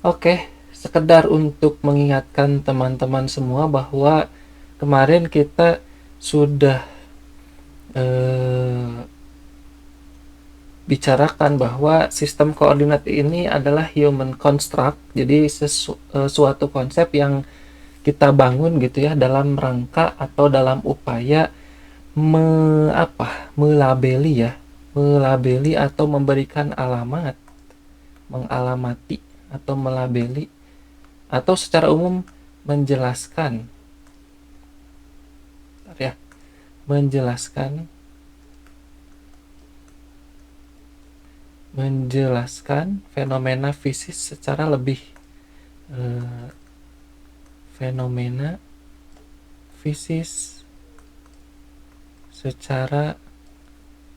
Oke, sekedar untuk mengingatkan teman-teman semua bahwa kemarin kita sudah eh, bicarakan bahwa sistem koordinat ini adalah human construct, jadi suatu konsep yang kita bangun gitu ya dalam rangka atau dalam upaya melabeli ya, melabeli atau memberikan alamat, mengalamati atau melabeli atau secara umum menjelaskan ya, menjelaskan menjelaskan fenomena fisik secara lebih eh, fenomena fisis secara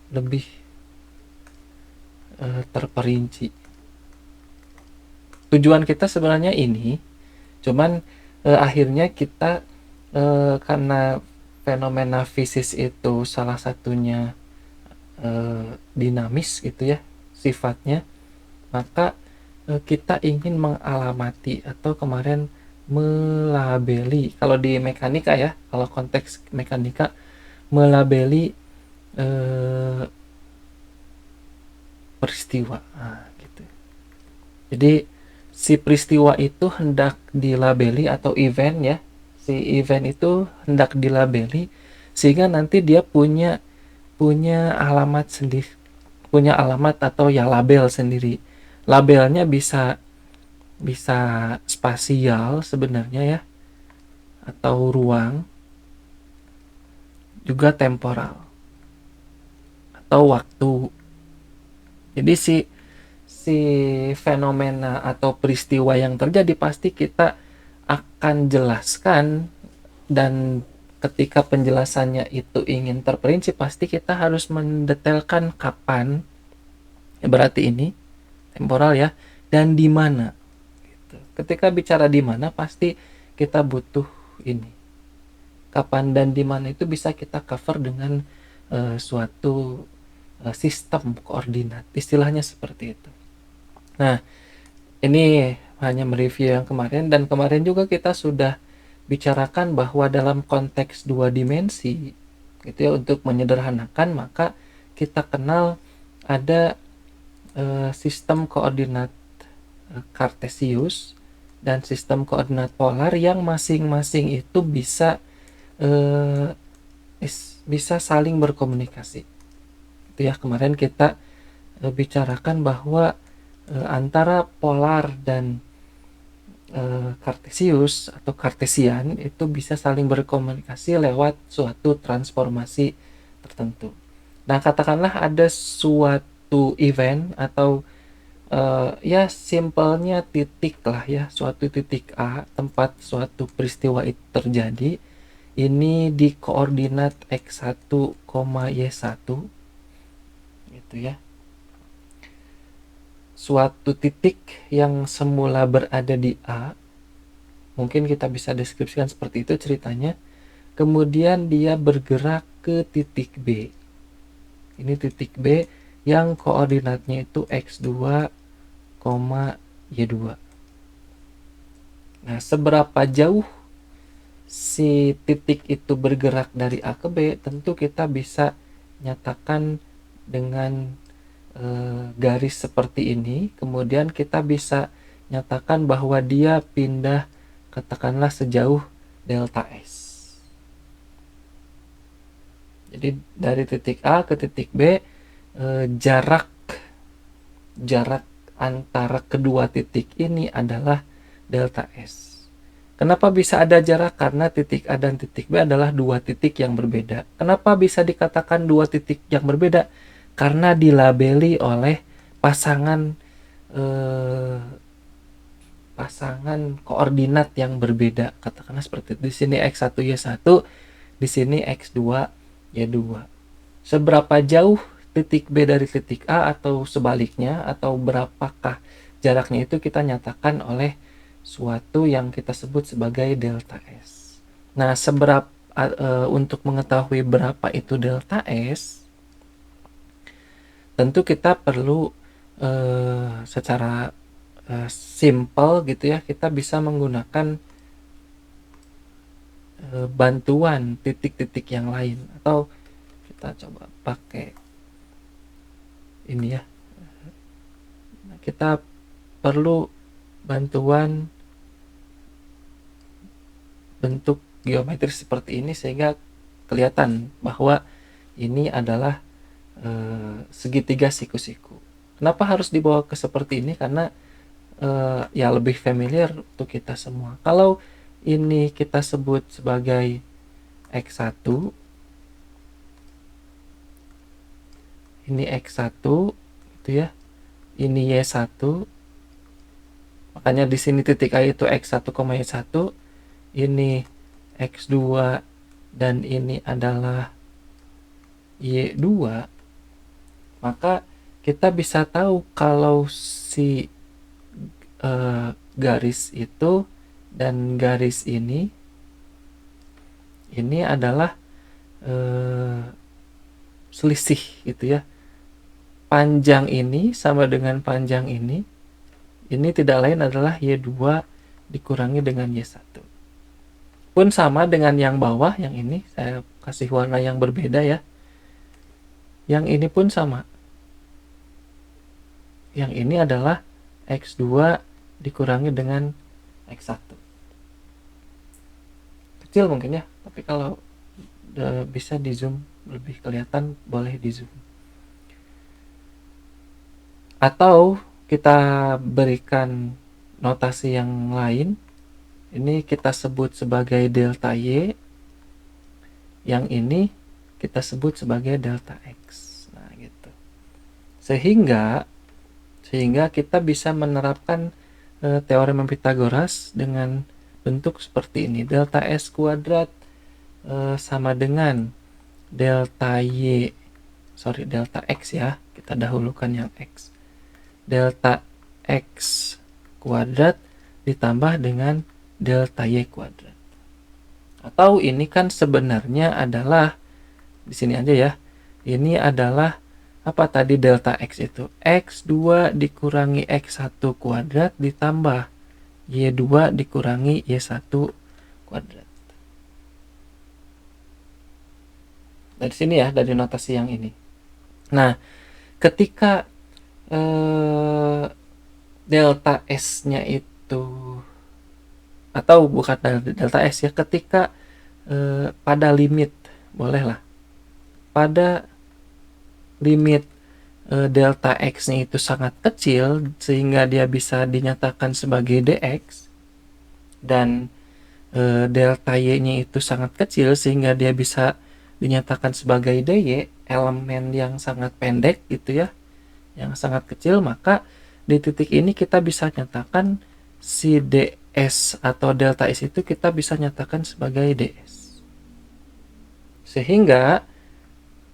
lebih terperinci. Tujuan kita sebenarnya ini, cuman akhirnya kita karena fenomena fisis itu salah satunya dinamis gitu ya sifatnya, maka kita ingin mengalamati atau kemarin melabeli, kalau di mekanika ya, kalau konteks mekanika melabeli eh, peristiwa, gitu. Jadi si peristiwa itu hendak dilabeli atau event ya, si event itu hendak dilabeli sehingga nanti dia punya punya alamat sendiri, punya alamat atau ya label sendiri. Labelnya bisa bisa spasial sebenarnya ya, atau ruang, juga temporal atau waktu. Jadi si si fenomena atau peristiwa yang terjadi pasti kita akan jelaskan, dan ketika penjelasannya itu ingin terperinci pasti kita harus mendetailkan kapan, ya berarti ini temporal ya, dan di mana gitu. Ketika bicara di mana pasti kita butuh ini, kapan dan di mana itu bisa kita cover dengan suatu sistem koordinat, istilahnya seperti itu. Nah, ini hanya mereview yang kemarin, dan kemarin juga kita sudah bicarakan bahwa dalam konteks dua dimensi gitu ya, untuk menyederhanakan maka kita kenal ada sistem koordinat Kartesius dan sistem koordinat polar yang masing-masing itu bisa eh, bisa saling berkomunikasi. Itu ya, kemarin kita bicarakan bahwa antara polar dan Kartesius atau Kartesian itu bisa saling berkomunikasi lewat suatu transformasi tertentu. Nah, katakanlah ada suatu event atau ya simpelnya titik lah ya, suatu titik A tempat suatu peristiwa itu terjadi. Ini di koordinat x1, y1 gitu ya. Suatu titik yang semula berada di A, mungkin kita bisa deskripsikan seperti itu ceritanya. Kemudian dia bergerak ke titik B. Ini titik B yang koordinatnya itu x2, y2. Nah, seberapa jauh si titik itu bergerak dari A ke B, tentu kita bisa nyatakan dengan garis seperti ini. Kemudian kita bisa nyatakan bahwa dia pindah katakanlah sejauh delta S. Jadi dari titik A ke titik B, jarak jarak antara kedua titik ini adalah delta S. Kenapa bisa ada jarak? Karena titik A dan titik B adalah dua titik yang berbeda. Kenapa bisa dikatakan dua titik yang berbeda? Karena dilabeli oleh pasangan eh, pasangan koordinat yang berbeda. Katakanlah seperti itu. Di sini x1 y1, di sini x2 y2. Seberapa jauh titik B dari titik A atau sebaliknya, atau berapakah jaraknya, itu kita nyatakan oleh suatu yang kita sebut sebagai delta S. Nah, untuk mengetahui berapa itu delta S, tentu kita perlu secara simple gitu ya, kita bisa menggunakan bantuan titik-titik yang lain, atau kita coba pakai ini ya. Nah, kita perlu bantuan bentuk geometris seperti ini sehingga kelihatan bahwa ini adalah segitiga siku-siku. Kenapa harus dibawa ke seperti ini? Karena ya lebih familiar untuk kita semua. Kalau ini kita sebut sebagai X1, ini X1 gitu ya, ini Y1, makanya di sini titik A itu X1, Y1, ini X2, dan ini adalah Y2, maka kita bisa tahu kalau si garis itu dan garis ini adalah selisih gitu ya. Panjang ini sama dengan panjang ini tidak lain adalah Y2 dikurangi dengan Y1. Pun sama dengan yang bawah, yang ini saya kasih warna yang berbeda ya. Yang ini pun sama. Yang ini adalah X2 dikurangi dengan X1. Kecil mungkin ya, tapi kalau bisa di zoom lebih kelihatan, boleh di zoom. Atau kita berikan notasi yang lain. Ini kita sebut sebagai delta Y. Yang ini kita sebut sebagai delta X. Nah, gitu. Sehingga kita bisa menerapkan teorema Pythagoras dengan bentuk seperti ini. Delta S kuadrat sama dengan delta X ya. Kita dahulukan yang X. Delta X kuadrat ditambah dengan delta Y kuadrat. Atau ini kan sebenarnya adalah, di sini aja ya, ini adalah apa tadi delta X itu? X2 dikurangi X1 kuadrat ditambah Y2 dikurangi Y1 kuadrat. Dari sini ya, dari notasi yang ini. Nah, ketika delta S-nya itu, atau bukan delta S ya, ketika pada limit, bolehlah, pada limit delta X-nya itu sangat kecil sehingga dia bisa dinyatakan sebagai dx, dan delta Y-nya itu sangat kecil sehingga dia bisa dinyatakan sebagai dy, elemen yang sangat pendek gitu ya, yang sangat kecil, maka di titik ini kita bisa nyatakan si ds atau delta S itu kita bisa nyatakan sebagai ds. Sehingga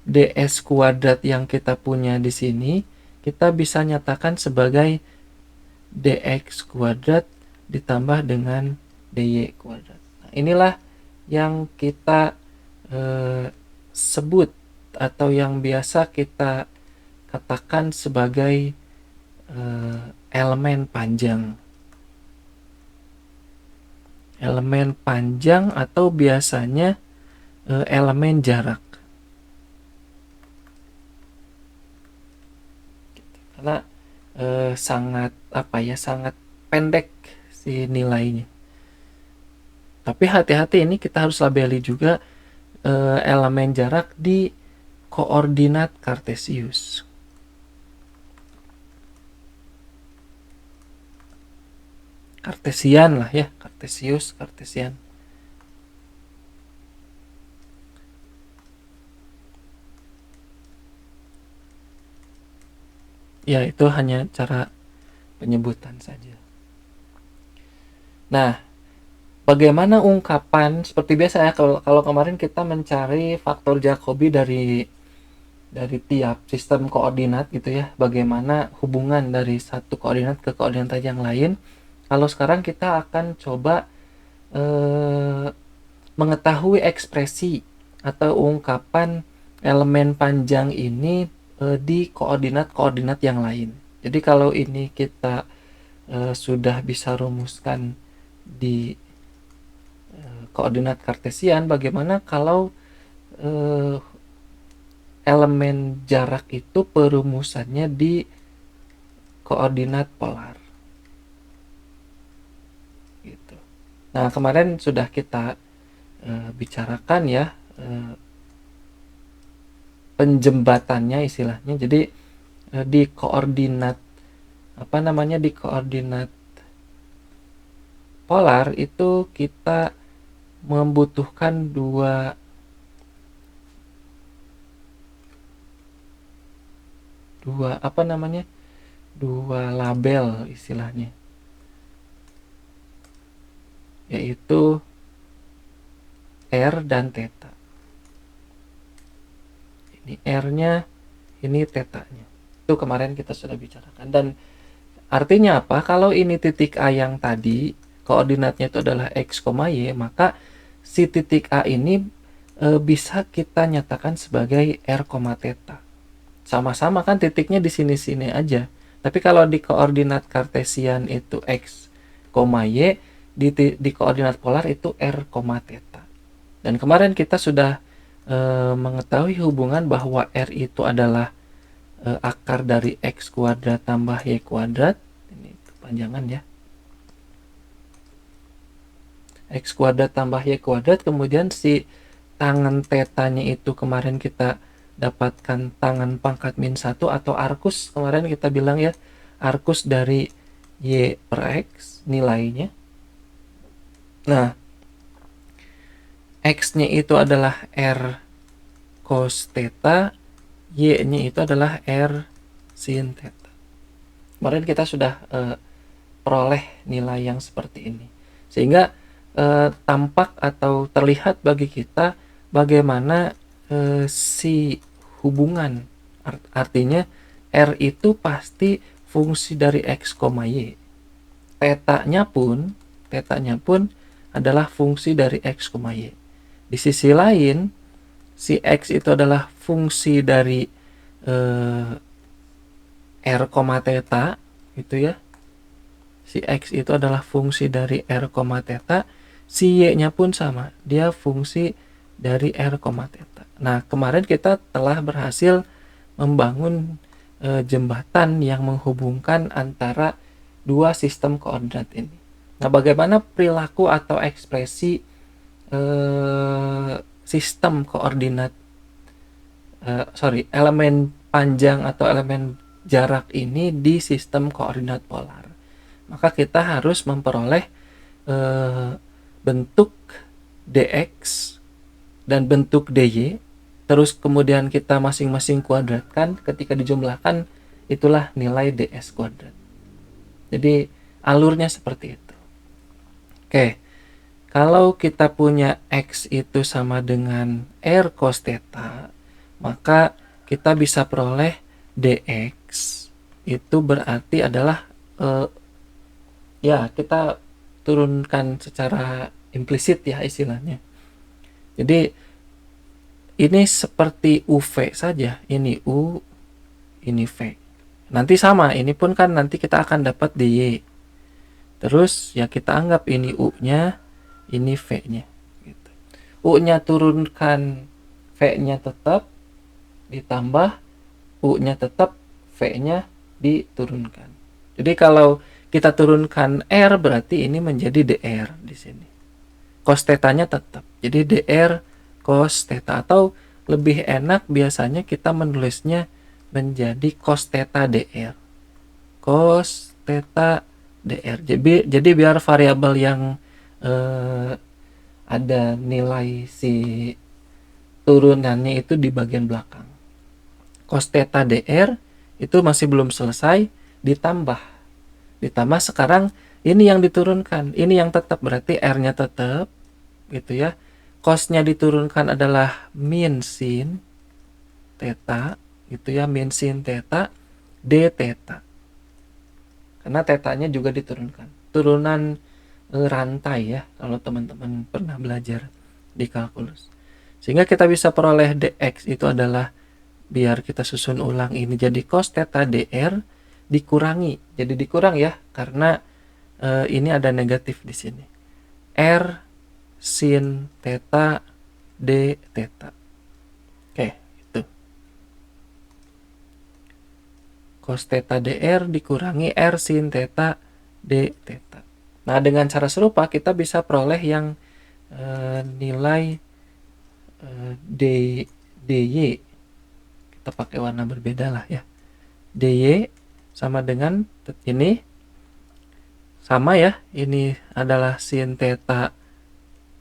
ds kuadrat yang kita punya di sini kita bisa nyatakan sebagai dx kuadrat ditambah dengan dy kuadrat. Nah, inilah yang kita sebut atau yang biasa kita katakan sebagai elemen panjang. Elemen panjang atau biasanya elemen jarak. Karena sangat sangat pendek si nilainya. Tapi hati-hati, ini kita harus labeli juga elemen jarak di koordinat kartesius. Kartesian lah ya, kartesian. Ya, itu hanya cara penyebutan saja. Nah, bagaimana ungkapan seperti biasa ya, kalau kemarin kita mencari faktor Jacobi dari tiap sistem koordinat gitu ya, bagaimana hubungan dari satu koordinat ke koordinat yang lain. Kalau sekarang kita akan coba mengetahui ekspresi atau ungkapan elemen panjang ini di koordinat-koordinat yang lain. Jadi kalau ini kita sudah bisa rumuskan di koordinat kartesian, bagaimana kalau elemen jarak itu perumusannya di koordinat polar gitu. Nah, kemarin sudah kita bicarakan ya penjembatannya istilahnya. Jadi di koordinat di koordinat polar itu kita membutuhkan dua label istilahnya, yaitu R dan theta. Ini R-nya, ini theta-nya. Itu kemarin kita sudah bicarakan. Dan artinya apa? Kalau ini titik A yang tadi koordinatnya itu adalah X, Y, maka si titik A ini bisa kita nyatakan sebagai R, theta. Sama-sama kan titiknya di sini-sini aja. Tapi kalau di koordinat kartesian itu X, Y, di koordinat polar itu R, theta. Dan kemarin kita sudah mengetahui hubungan bahwa R itu adalah akar dari X kuadrat tambah Y kuadrat. Ini kepanjangan ya. X kuadrat tambah Y kuadrat, kemudian si tangan tetanya itu kemarin kita dapatkan tangan pangkat min 1 atau arcus, kemarin kita bilang ya, arcus dari Y per X nilainya. Nah, X-nya itu adalah R cos theta, Y-nya itu adalah R sin theta. Kemarin kita sudah peroleh nilai yang seperti ini. Sehingga tampak atau terlihat bagi kita bagaimana si hubungan, artinya R itu pasti fungsi dari X, Y. Tetanya pun adalah fungsi dari X, Y. Di sisi lain, si X itu adalah fungsi dari R, theta gitu ya. Si X itu adalah fungsi dari R, theta. Si Y-nya pun sama, dia fungsi dari R, theta. Nah, kemarin kita telah berhasil membangun jembatan yang menghubungkan antara dua sistem koordinat ini. Nah, bagaimana perilaku atau ekspresi sistem koordinat elemen panjang atau elemen jarak ini di sistem koordinat polar? Maka kita harus memperoleh bentuk dx dan bentuk dy, terus kemudian kita masing-masing kuadratkan, ketika dijumlahkan itulah nilai ds kuadrat. Jadi alurnya seperti itu. Oke, kalau kita punya x itu sama dengan R cos theta, maka kita bisa peroleh dx itu berarti adalah ya kita turunkan secara implisit ya istilahnya. Jadi ini seperti UV saja, ini U, ini V. Nanti sama, ini pun kan nanti kita akan dapat dy. Terus ya kita anggap ini U-nya, ini V-nya. Gitu. U-nya turunkan, V-nya tetap, ditambah U-nya tetap, V-nya diturunkan. Jadi kalau kita turunkan R, berarti ini menjadi dr di sini. Cos theta-nya tetap. Jadi dr cos theta, atau lebih enak biasanya kita menulisnya menjadi cos theta dr. Cos theta dr. Jadi biar variabel yang ada nilai si turunannya itu di bagian belakang. Cos theta dr itu masih belum selesai, ditambah sekarang ini yang diturunkan, ini yang tetap, berarti R-nya tetap gitu ya. Cos-nya diturunkan adalah min sin theta gitu ya, min sin theta d theta. Karena theta-nya juga diturunkan. Turunan rantai ya, kalau teman-teman pernah belajar di kalkulus. Sehingga kita bisa peroleh dx itu adalah, biar kita susun ulang, ini jadi cos theta dr dikurangi. Jadi dikurang ya, karena ini ada negatif di sini. R sin theta d theta. Oke, itu. Cos theta dr dikurangi R sin theta d theta. Nah, dengan cara serupa kita bisa peroleh yang nilai dy. Kita pakai warna berbeda lah ya. dy sama dengan ini, sama ya, ini adalah sin theta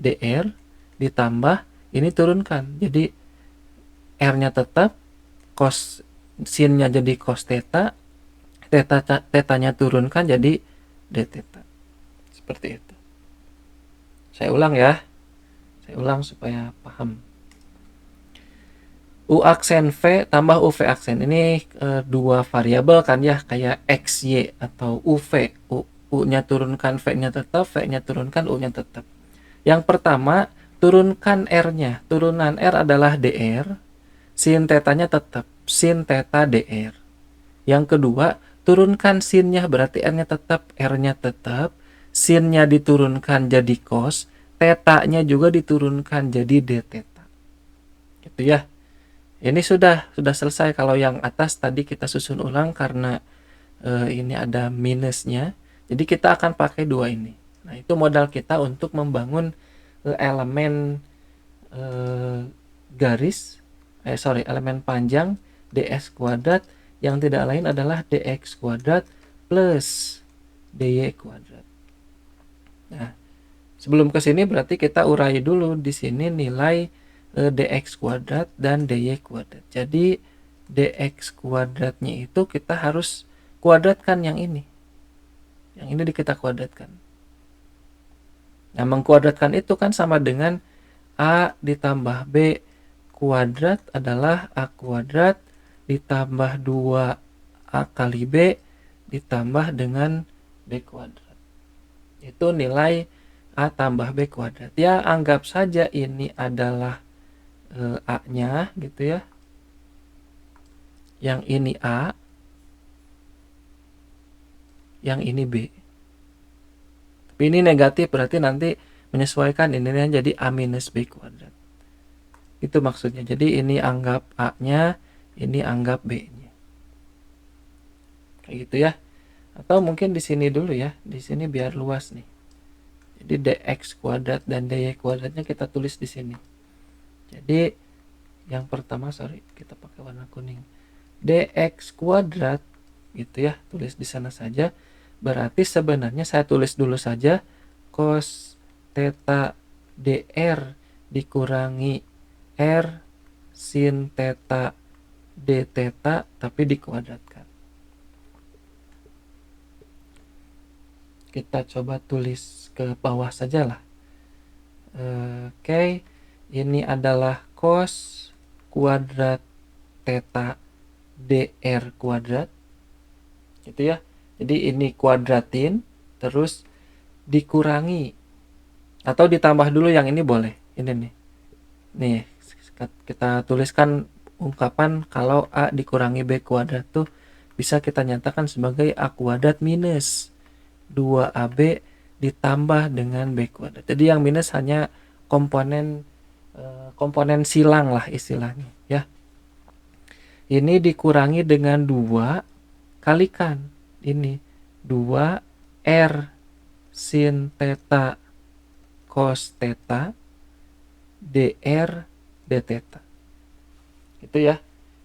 dr ditambah ini turunkan, jadi r-nya tetap, cos sin-nya jadi cos theta, theta-nya turunkan jadi d theta. Seperti itu. Saya ulang ya. Saya ulang supaya paham. U aksen V tambah UV aksen. Ini dua variabel kan ya, kayak X, Y atau UV. U-nya turunkan, V-nya tetap, V-nya turunkan, U-nya tetap. Yang pertama, turunkan R-nya. Turunan R adalah DR. Sin theta-nya tetap, sin theta DR. Yang kedua, turunkan sin-nya, berarti R-nya tetap, R-nya tetap. Sin-nya diturunkan jadi cos, theta-nya juga diturunkan jadi d theta. Gitu ya. Ini sudah selesai. Kalau yang atas tadi kita susun ulang karena ini ada minusnya. Jadi kita akan pakai dua ini. Nah, itu modal kita untuk membangun elemen elemen panjang ds kuadrat yang tidak lain adalah dx kuadrat plus dy kuadrat. Nah, sebelum ke sini berarti kita urai dulu di sini nilai dx kuadrat dan dy kuadrat. Jadi dx kuadratnya itu kita harus kuadratkan yang ini. Yang ini kita kuadratkan. Nah, mengkuadratkan itu kan sama dengan a ditambah b kuadrat adalah a kuadrat ditambah 2a kali b ditambah dengan b kuadrat. Itu nilai a tambah b kuadrat. Ya, anggap saja ini adalah A-nya gitu ya. Yang ini A, yang ini B. Tapi ini negatif, berarti nanti menyesuaikan ini jadi A minus B kuadrat. Itu maksudnya. Jadi ini anggap A-nya, ini anggap B-nya. Kayak gitu ya. Atau mungkin di sini dulu ya. Di sini biar luas nih. Jadi dx kuadrat dan dy kuadratnya kita tulis di sini. Jadi yang pertama, kita pakai warna kuning. Dx kuadrat gitu ya, tulis di sana saja. Berarti sebenarnya saya tulis dulu saja cos theta dr dikurangi r sin theta d theta tapi dikuadratkan. Kita coba tulis ke bawah saja lah. Oke, ini adalah cos kuadrat theta dr kuadrat gitu ya. Jadi ini kuadratin terus dikurangi atau ditambah dulu, yang ini boleh. Ini nih kita tuliskan ungkapan kalau a dikurangi b kuadrat tuh bisa kita nyatakan sebagai a kuadrat minus 2ab ditambah dengan b kuadrat. Jadi yang minus hanya komponen silang lah istilahnya ya. Ini dikurangi dengan 2 kalikan ini 2r sin theta cos theta dr d theta. Itu ya.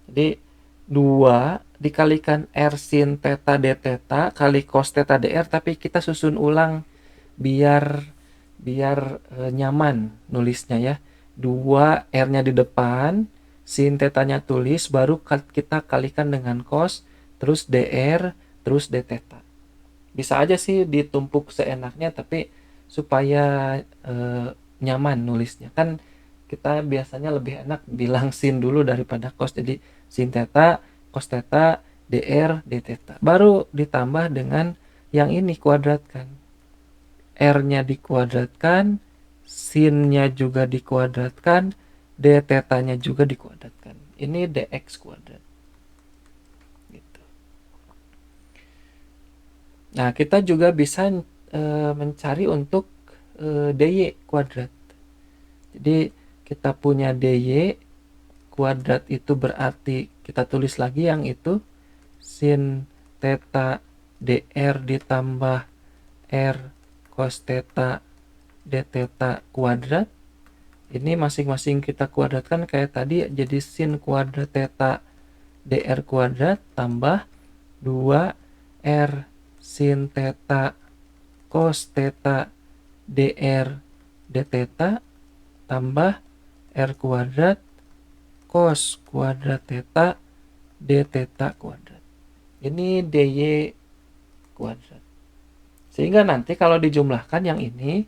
Jadi 2 dikalikan r sin theta d theta kali cos theta dr, tapi kita susun ulang biar nyaman nulisnya ya. 2 r-nya di depan, sin theta-nya tulis, baru kita kalikan dengan cos, terus dr, terus d theta. Bisa aja sih ditumpuk seenaknya, tapi supaya nyaman nulisnya. Kan kita biasanya lebih enak bilang sin dulu daripada cos. Jadi sin theta, cos theta, dr, d theta. Baru ditambah dengan yang ini kuadratkan. R-nya dikuadratkan, sin-nya juga dikuadratkan, d theta-nya juga dikuadratkan. Ini dx kuadrat. Gitu. Nah, kita juga bisa mencari untuk dy kuadrat. Jadi kita punya dy kuadrat itu berarti kita tulis lagi yang itu sin theta dr ditambah r cos theta d theta kuadrat. Ini masing-masing kita kuadratkan kayak tadi, jadi sin kuadrat theta dr kuadrat tambah 2r sin theta cos theta dr d theta tambah r kuadrat cos kuadrat theta d theta kuadrat. Ini dy kuadrat. Sehingga nanti kalau dijumlahkan yang ini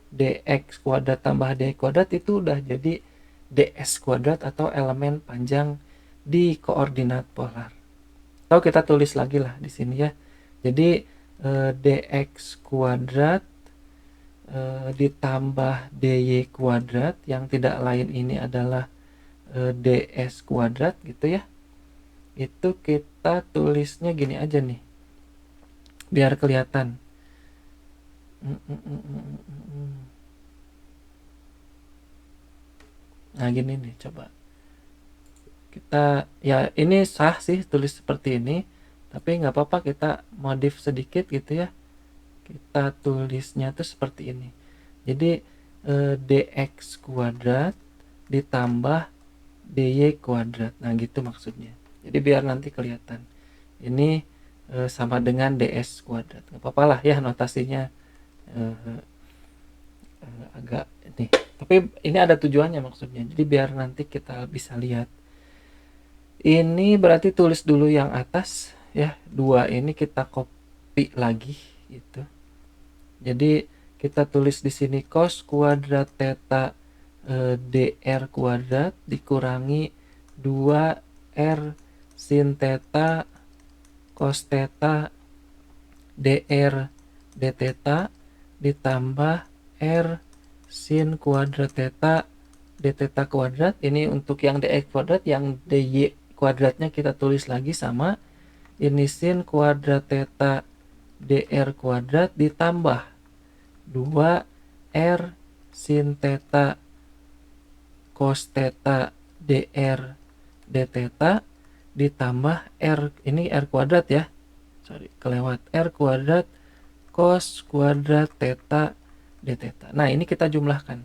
dx kuadrat tambah dy kuadrat itu udah jadi ds kuadrat atau elemen panjang di koordinat polar. Atau kita tulis lagi lah di sini ya. Jadi dx kuadrat ditambah dy kuadrat yang tidak lain ini adalah ds kuadrat gitu ya. Itu kita tulisnya gini aja nih. Biar kelihatan. Nah gini nih, coba kita ya, ini sah sih tulis seperti ini, tapi nggak apa-apa kita modif sedikit gitu ya. Kita tulisnya tuh seperti ini. Jadi dx kuadrat ditambah dy kuadrat. Nah gitu maksudnya. Jadi biar nanti kelihatan. Ini sama dengan ds kuadrat. Nggak apa-apa lah ya notasinya agak ini. Tapi ini ada tujuannya maksudnya. Jadi biar nanti kita bisa lihat. Ini berarti tulis dulu yang atas ya. 2 ini kita copy lagi gitu. Jadi kita tulis di sini cos kuadrat theta dr kuadrat dikurangi 2r sin theta cos theta dr d theta ditambah r sin kuadrat theta d theta kuadrat. Ini untuk yang dx kuadrat, yang dy kuadratnya kita tulis lagi sama ini sin kuadrat theta dr kuadrat ditambah 2r sin theta cos theta dr d theta ditambah r, ini r kuadrat ya, sorry kelewat, r kuadrat cos kuadrat theta d theta. Nah ini kita jumlahkan.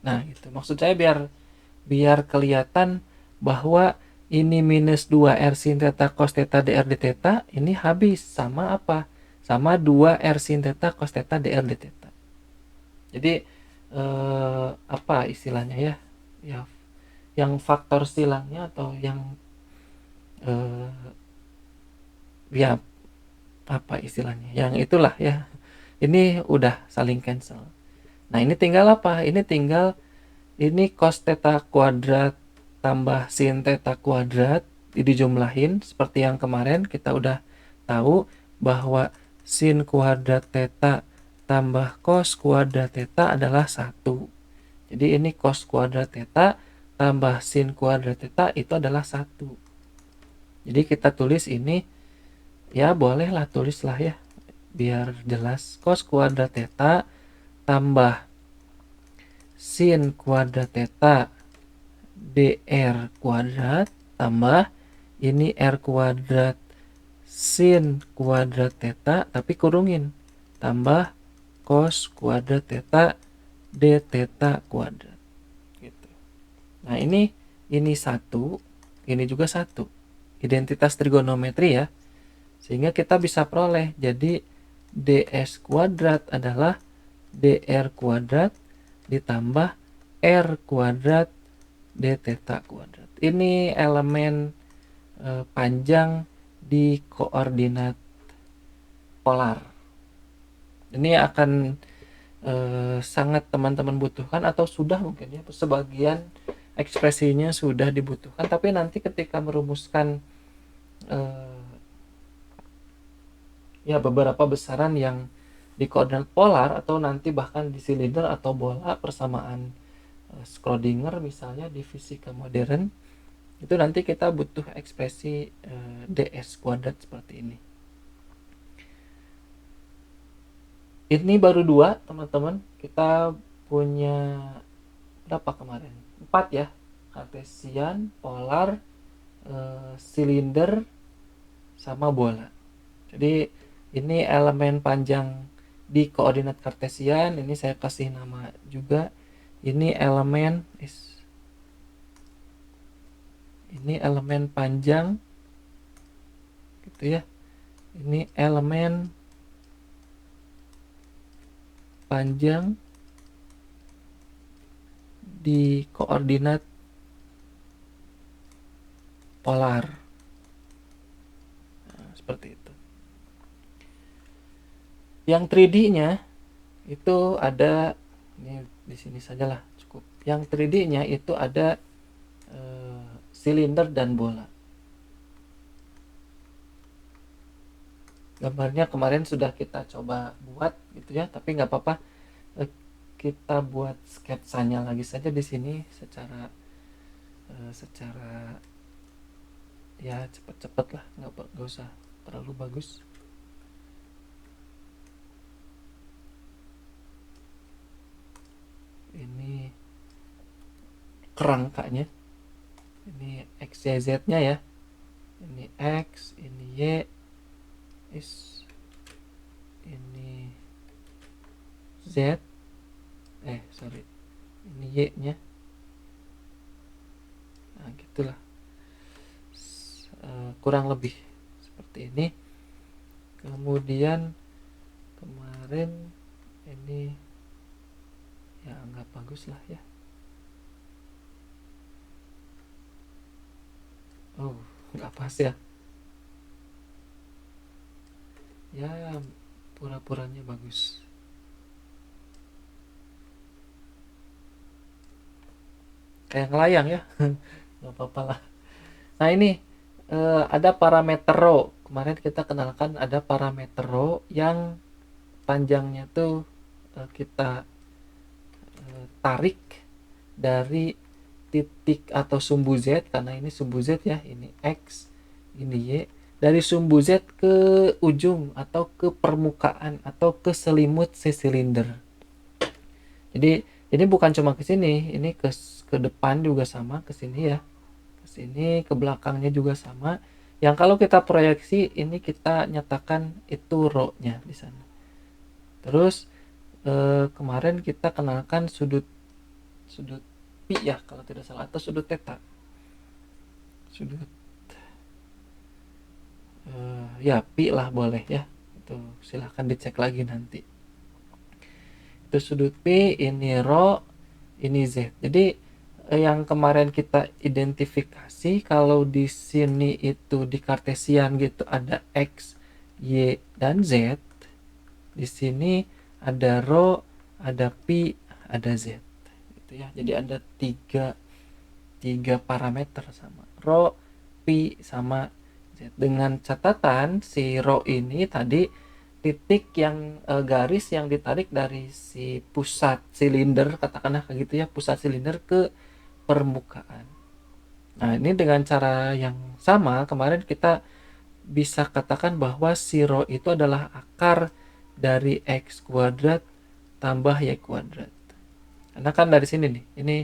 Nah gitu maksud saya, biar kelihatan bahwa ini minus 2r sin theta cos theta dr d theta ini habis sama apa? Sama 2r sin theta cos theta dr d theta. Jadi apa istilahnya ya? Ya yang faktor silangnya atau yang ya apa istilahnya? Yang itulah ya. Ini udah saling cancel. Nah, ini tinggal apa? Ini tinggal ini cos theta kuadrat tambah sin theta kuadrat dijumlahin seperti yang kemarin kita udah tahu bahwa sin kuadrat theta tambah cos kuadrat theta adalah 1. Jadi ini cos kuadrat theta tambah sin kuadrat theta itu adalah 1. Jadi kita tulis ini ya, bolehlah tulislah ya biar jelas. Cos kuadrat theta tambah sin kuadrat theta dr kuadrat tambah ini r kuadrat sin kuadrat theta tapi kurungin tambah cos kuadrat theta d theta kuadrat gitu. Nah ini 1, ini juga 1, identitas trigonometri ya, sehingga kita bisa peroleh jadi ds kuadrat adalah dr kuadrat ditambah r kuadrat d theta kuadrat. Ini elemen panjang di koordinat polar. Ini akan sangat teman-teman butuhkan atau sudah mungkin ya, sebagian ekspresinya sudah dibutuhkan, tapi nanti ketika merumuskan ya beberapa besaran yang di koordinat polar atau nanti bahkan di silinder atau bola persamaan Schrödinger misalnya di fisika modern, itu nanti kita butuh ekspresi ds kuadrat seperti ini. Ini baru 2 teman-teman. Kita punya berapa kemarin? 4 ya. Kartesian, polar, silinder, sama bola. Jadi ini elemen panjang di koordinat kartesian. Ini saya kasih nama juga. Ini elemen panjang gitu ya. Ini elemen panjang di koordinat polar. Nah, seperti itu. Yang 3D-nya itu ada, ini di sini sajalah cukup. Yang 3D-nya itu ada silinder dan bola. Gambarnya kemarin sudah kita coba buat gitu ya, tapi nggak apa-apa. Kita buat sketsanya lagi saja di sini secara ya cepet-cepet lah, nggak usah terlalu bagus. Ini kerangkanya, ini x y z nya ya, ini x, ini y, ini z, ini y nya. Nah gitulah, kurang lebih seperti ini. Kemudian kemarin ini ya nggak bagus lah ya. Oh nggak pas ya. Ya pura-puranya bagus. Kayak ngelayang ya. Nggak apa-apa lah. Nah ini ada parameter rho. Kemarin kita kenalkan ada parameter rho yang panjangnya tuh kita tarik dari titik atau sumbu Z, karena ini sumbu Z ya, ini X, ini Y, dari sumbu Z ke ujung atau ke permukaan atau ke selimut si silinder. Jadi ini bukan cuma ke sini, ini ke depan juga sama, ke sini ya. Ke sini, ke belakangnya juga sama. Yang kalau kita proyeksi ini kita nyatakan itu rho-nya di sana. Terus kemarin kita kenalkan sudut pi ya kalau tidak salah, atau sudut theta. Sudut ya pi lah boleh ya. Itu silahkan dicek lagi nanti. Itu sudut pi, ini rho, ini z. Jadi yang kemarin kita identifikasi kalau di sini itu di kartesian gitu ada x, y, dan z. Di sini ada rho, ada pi, ada z. Gitu ya. Jadi ada tiga parameter sama rho, pi, sama z. Dengan catatan si rho ini tadi titik yang garis yang ditarik dari si pusat silinder, katakanlah kayak gitu ya, pusat silinder ke permukaan. Nah ini dengan cara yang sama kemarin kita bisa katakan bahwa si rho itu adalah akar dari x kuadrat tambah y kuadrat. Karena kan dari sini nih, ini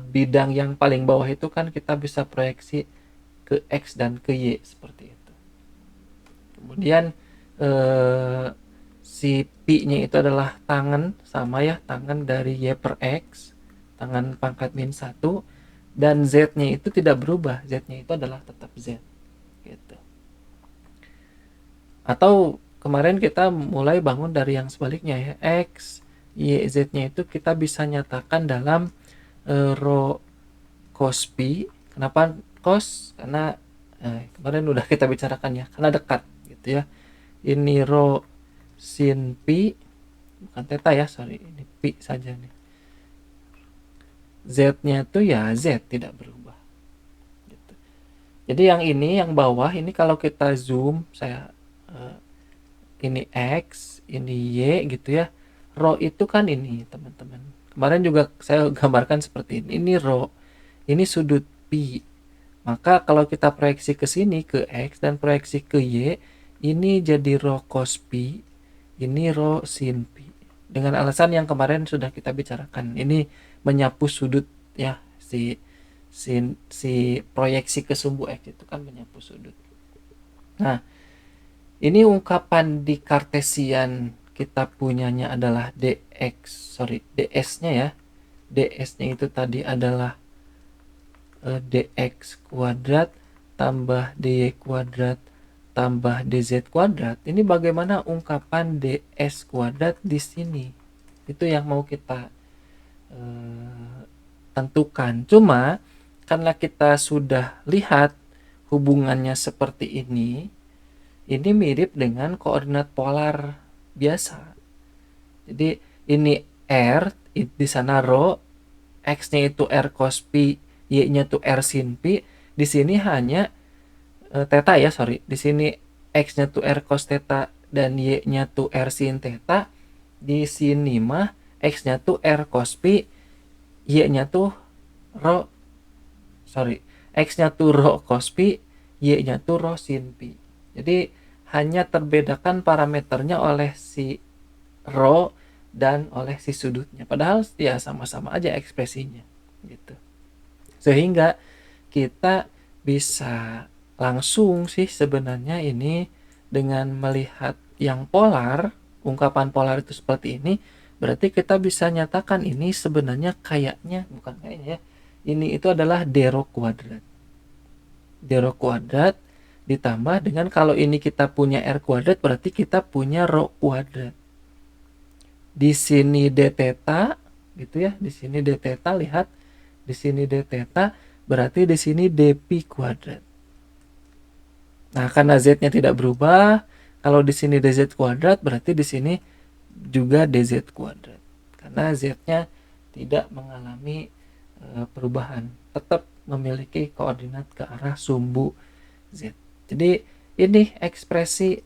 bidang yang paling bawah itu kan kita bisa proyeksi ke x dan ke y seperti itu. Kemudian si pi-nya itu adalah tangan, sama ya, tangan dari y per x, tangan pangkat min 1, dan z-nya itu tidak berubah, z-nya itu adalah tetap z gitu. Atau kemarin kita mulai bangun dari yang sebaliknya ya, x, y, z-nya itu kita bisa nyatakan dalam rho cos pi. Kenapa cos? Karena kemarin udah kita bicarakan ya, karena dekat gitu ya. Ini rho sin pi, bukan theta ya, sorry, ini pi saja nih. Z-nya tuh ya z, tidak berubah gitu. Jadi yang ini, yang bawah ini kalau kita zoom, ini x, ini y gitu ya. Rho itu kan ini teman-teman, kemarin juga saya gambarkan seperti ini. Ini rho, ini sudut pi. Maka kalau kita proyeksi ke sini, ke x, dan proyeksi ke y, ini jadi rho cos pi, ini rho sin pi. Dengan alasan yang kemarin sudah kita bicarakan. Ini menyapu sudut ya, si proyeksi ke sumbu X itu kan menyapu sudut. Nah, ini ungkapan di Kartesian kita punyanya adalah ds-nya ya. ds-nya itu tadi adalah dx kuadrat tambah dy kuadrat tambah dz kuadrat. Ini bagaimana ungkapan ds kuadrat di sini? Itu yang mau kita tentukan. Cuma karena kita sudah lihat hubungannya seperti ini mirip dengan koordinat polar biasa. Jadi ini r, di sana rho, x-nya itu r cos pi, y-nya itu r sin pi. Di sini hanya theta ya, sorry. Di sini x-nya tuh r cos theta dan y-nya tuh r sin theta. Di sini mah x-nya tuh r cos pi, y-nya tuh rho, sorry, x-nya tuh rho cos pi, y-nya tuh rho sin pi. Jadi hanya terbedakan parameternya oleh si rho dan oleh si sudutnya. Padahal ya sama-sama aja ekspresinya gitu. Sehingga kita bisa langsung sih sebenarnya ini dengan melihat yang polar, ungkapan polar itu seperti ini, berarti kita bisa nyatakan ini sebenarnya bukan kayaknya ya, ini itu adalah d rho kuadrat. D rho kuadrat ditambah dengan, kalau ini kita punya r kuadrat berarti kita punya rho kuadrat. Di sini d theta gitu ya, di sini d theta, lihat di sini d theta, berarti di sini d pi kuadrat. Nah, karena z-nya tidak berubah, kalau di sini dz kuadrat berarti di sini juga dz kuadrat. Karena z-nya tidak mengalami perubahan, tetap memiliki koordinat ke arah sumbu z. Jadi ini ekspresi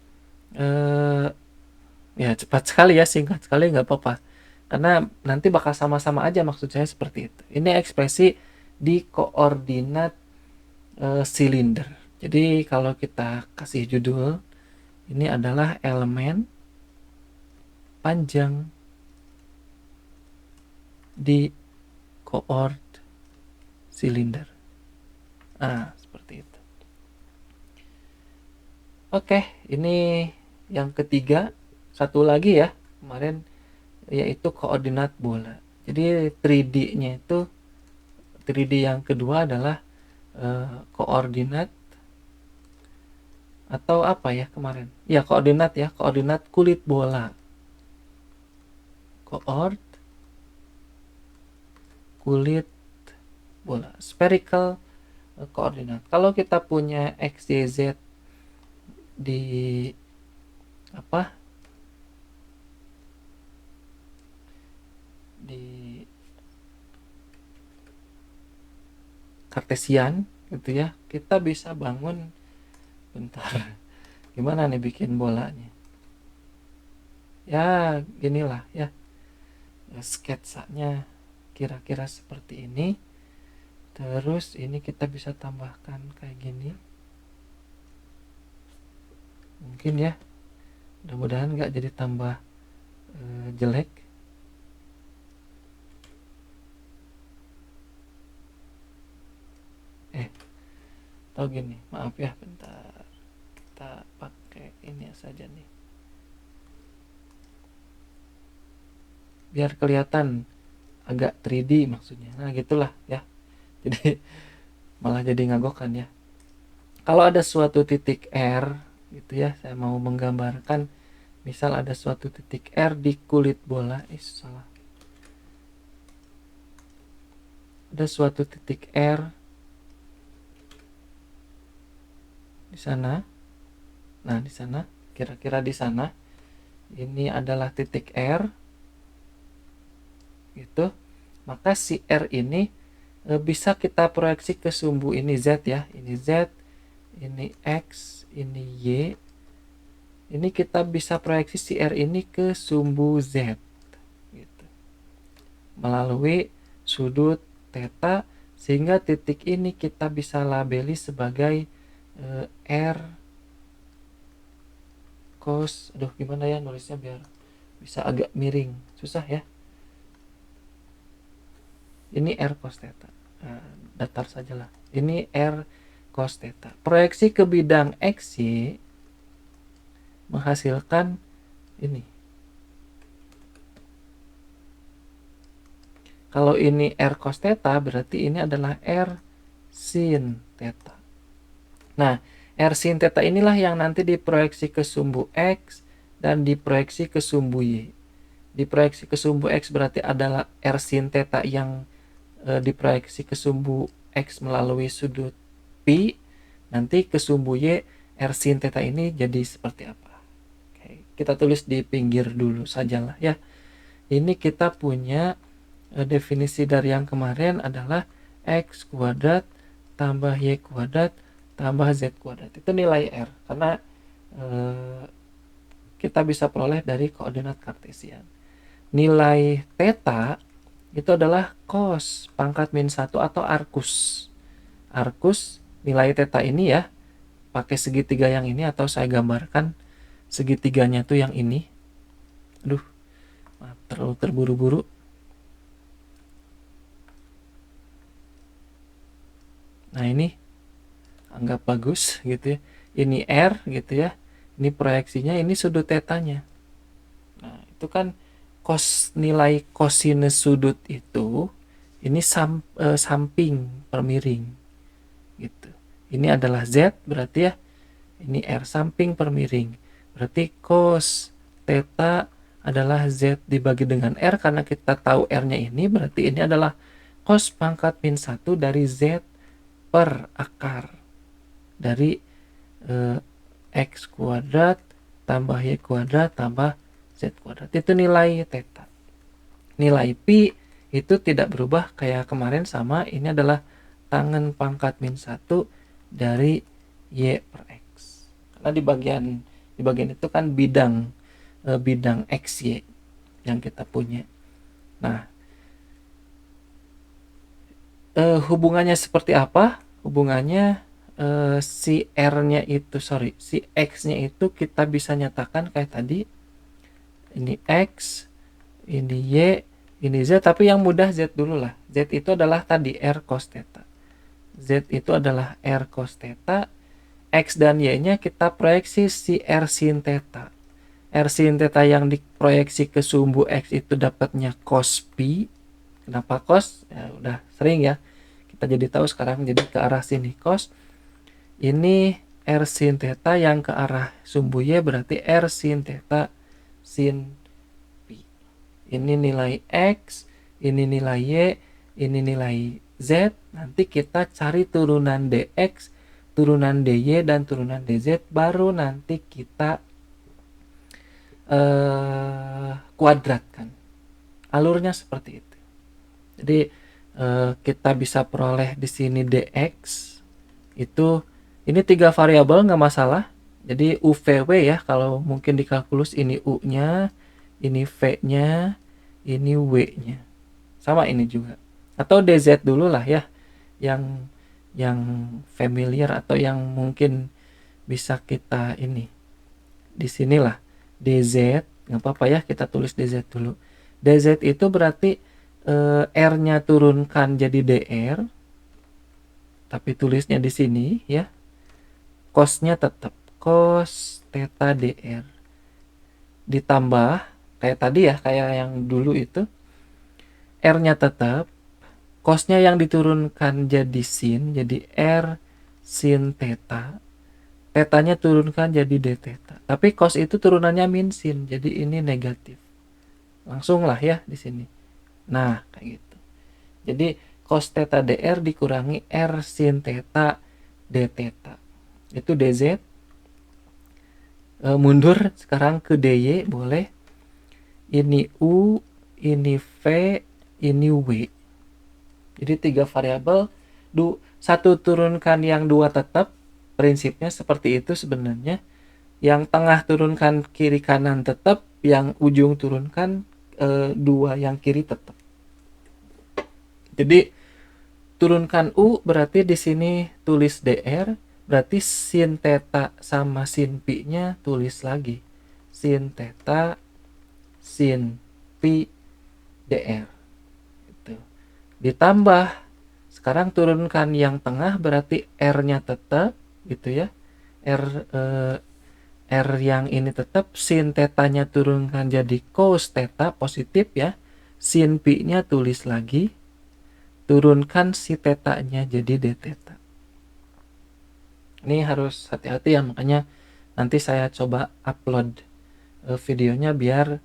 ya cepat sekali ya, singkat sekali, nggak apa-apa. Karena nanti bakal sama-sama aja, maksud saya seperti itu. Ini ekspresi di koordinat silinder. Jadi kalau kita kasih judul, ini adalah elemen panjang di koord silinder. Nah, seperti itu. Oke, ini yang ketiga. Satu lagi ya, kemarin, yaitu koordinat bola. Jadi 3D-nya itu, 3D yang kedua adalah koordinat, atau apa ya kemarin? Ya, koordinat kulit bola. Koord kulit bola, spherical koordinat. Kalau kita punya x, y, z di apa? Di Kartesian gitu ya, kita bisa bangun, bentar, gimana nih bikin bolanya? Ya, inilah ya, sketsanya kira-kira seperti ini. Terus ini kita bisa tambahkan kayak gini. Mungkin ya, mudah-mudahan nggak jadi tambah jelek. Atau gini, maaf ya, bentar, kita pakai ini saja nih biar kelihatan agak 3D maksudnya. Nah, gitulah ya. Jadi malah jadi ngagokan ya. Kalau ada suatu titik R gitu ya, saya mau menggambarkan, misal ada suatu titik R di kulit bola, salah. Ada suatu titik R di sana. Nah, di sana, kira-kira di sana. Ini adalah titik R. Gitu. Maka si R ini bisa kita proyeksi ke sumbu ini Z ya. Ini Z, ini X, ini Y. Ini kita bisa proyeksi si R ini ke sumbu Z. Gitu. Melalui sudut theta, sehingga titik ini kita bisa labeli sebagai R cos, aduh gimana ya nulisnya biar bisa agak miring, susah ya. Ini R cos theta. Nah, datar sajalah. Ini R cos theta. Proyeksi ke bidang XY menghasilkan ini. Kalau ini R cos theta, berarti ini adalah R sin theta. Nah, R sin theta inilah yang nanti diproyeksi ke sumbu X dan diproyeksi ke sumbu Y. Diproyeksi ke sumbu X berarti adalah R sin theta yang diproyeksi ke sumbu X melalui sudut Pi. Nanti ke sumbu Y, R sin theta ini jadi seperti apa? Oke, kita tulis di pinggir dulu sajalah ya. Ini kita punya definisi dari yang kemarin adalah X kuadrat tambah Y kuadrat tambah Z kuadrat. Itu nilai R, karena kita bisa peroleh dari koordinat kartesian. Nilai theta itu adalah cos pangkat min 1 atau arcus. Arcus nilai theta ini ya, pakai segitiga yang ini, atau saya gambarkan segitiganya tuh yang ini. Aduh, maaf, terlalu terburu-buru. Nah ini anggap bagus gitu ya. Ini R gitu ya. Ini proyeksinya, ini sudut tetanya. Nah itu kan nilai kosinus sudut itu ini samping per miring gitu. Ini adalah Z berarti ya. Ini R samping per miring. Berarti cos theta adalah Z dibagi dengan R, karena kita tahu R-nya ini, berarti ini adalah cos pangkat min 1 dari Z per akar dari X kuadrat tambah Y kuadrat tambah Z kuadrat. Itu nilai theta. Nilai pi itu tidak berubah kayak kemarin, sama ini adalah tangen pangkat min 1 dari Y per X. Karena di bagian itu kan bidang XY yang kita punya. Nah, hubungannya seperti apa? Hubungannya si X-nya itu kita bisa nyatakan kayak tadi. Ini X, ini Y, ini Z, tapi yang mudah Z dulu lah. Z itu adalah tadi R cos theta. Z itu adalah R cos theta. X dan Y-nya kita proyeksi si R sin theta. R sin theta yang diproyeksi ke sumbu X itu dapatnya cos pi. Kenapa cos? Ya udah sering ya. Kita jadi tahu sekarang, jadi ke arah sini cos. Ini R sin theta yang ke arah sumbu Y berarti R sin theta sin pi. Ini nilai X, ini nilai Y, ini nilai Z. Nanti kita cari turunan DX, turunan DY, dan turunan DZ, baru nanti kita kuadratkan. Alurnya seperti itu. Jadi kita bisa peroleh di sini DX itu, ini 3 variabel nggak masalah. Jadi UVW ya, kalau mungkin di kalkulus ini U-nya, ini V-nya, ini W-nya. Sama ini juga. Atau DZ dulu lah ya, yang familiar atau yang mungkin bisa kita ini. Di sinilah DZ, nggak apa-apa ya, kita tulis DZ dulu. DZ itu berarti R-nya turunkan jadi DR, tapi tulisnya di sini ya. Cos-nya tetap cos theta DR. Ditambah kayak tadi ya, kayak yang dulu itu. R-nya tetap, cos-nya yang diturunkan jadi sin, jadi R sin theta. Theta-nya turunkan jadi d theta. Tapi cos itu turunannya min sin, jadi ini negatif. Langsung lah ya di sini. Nah, kayak gitu. Jadi cos theta DR dikurangi R sin theta d theta. Itu DZ. Mundur sekarang ke DY boleh. Ini U, ini V, ini W. Jadi 3 variabel, satu turunkan yang 2 tetap. Prinsipnya seperti itu sebenarnya. Yang tengah turunkan kiri kanan tetap, yang ujung turunkan 2 yang kiri tetap. Jadi turunkan U berarti di sini tulis DR, berarti sin theta sama sin pi-nya tulis lagi. sin theta sin pi dr gitu. Ditambah sekarang turunkan yang tengah berarti r-nya tetap gitu ya. R yang ini tetap, sin tetanya turunkan jadi cos theta positif ya. Sin pi-nya tulis lagi, turunkan si tetanya jadi d theta. Ini harus hati-hati ya, makanya nanti saya coba upload videonya biar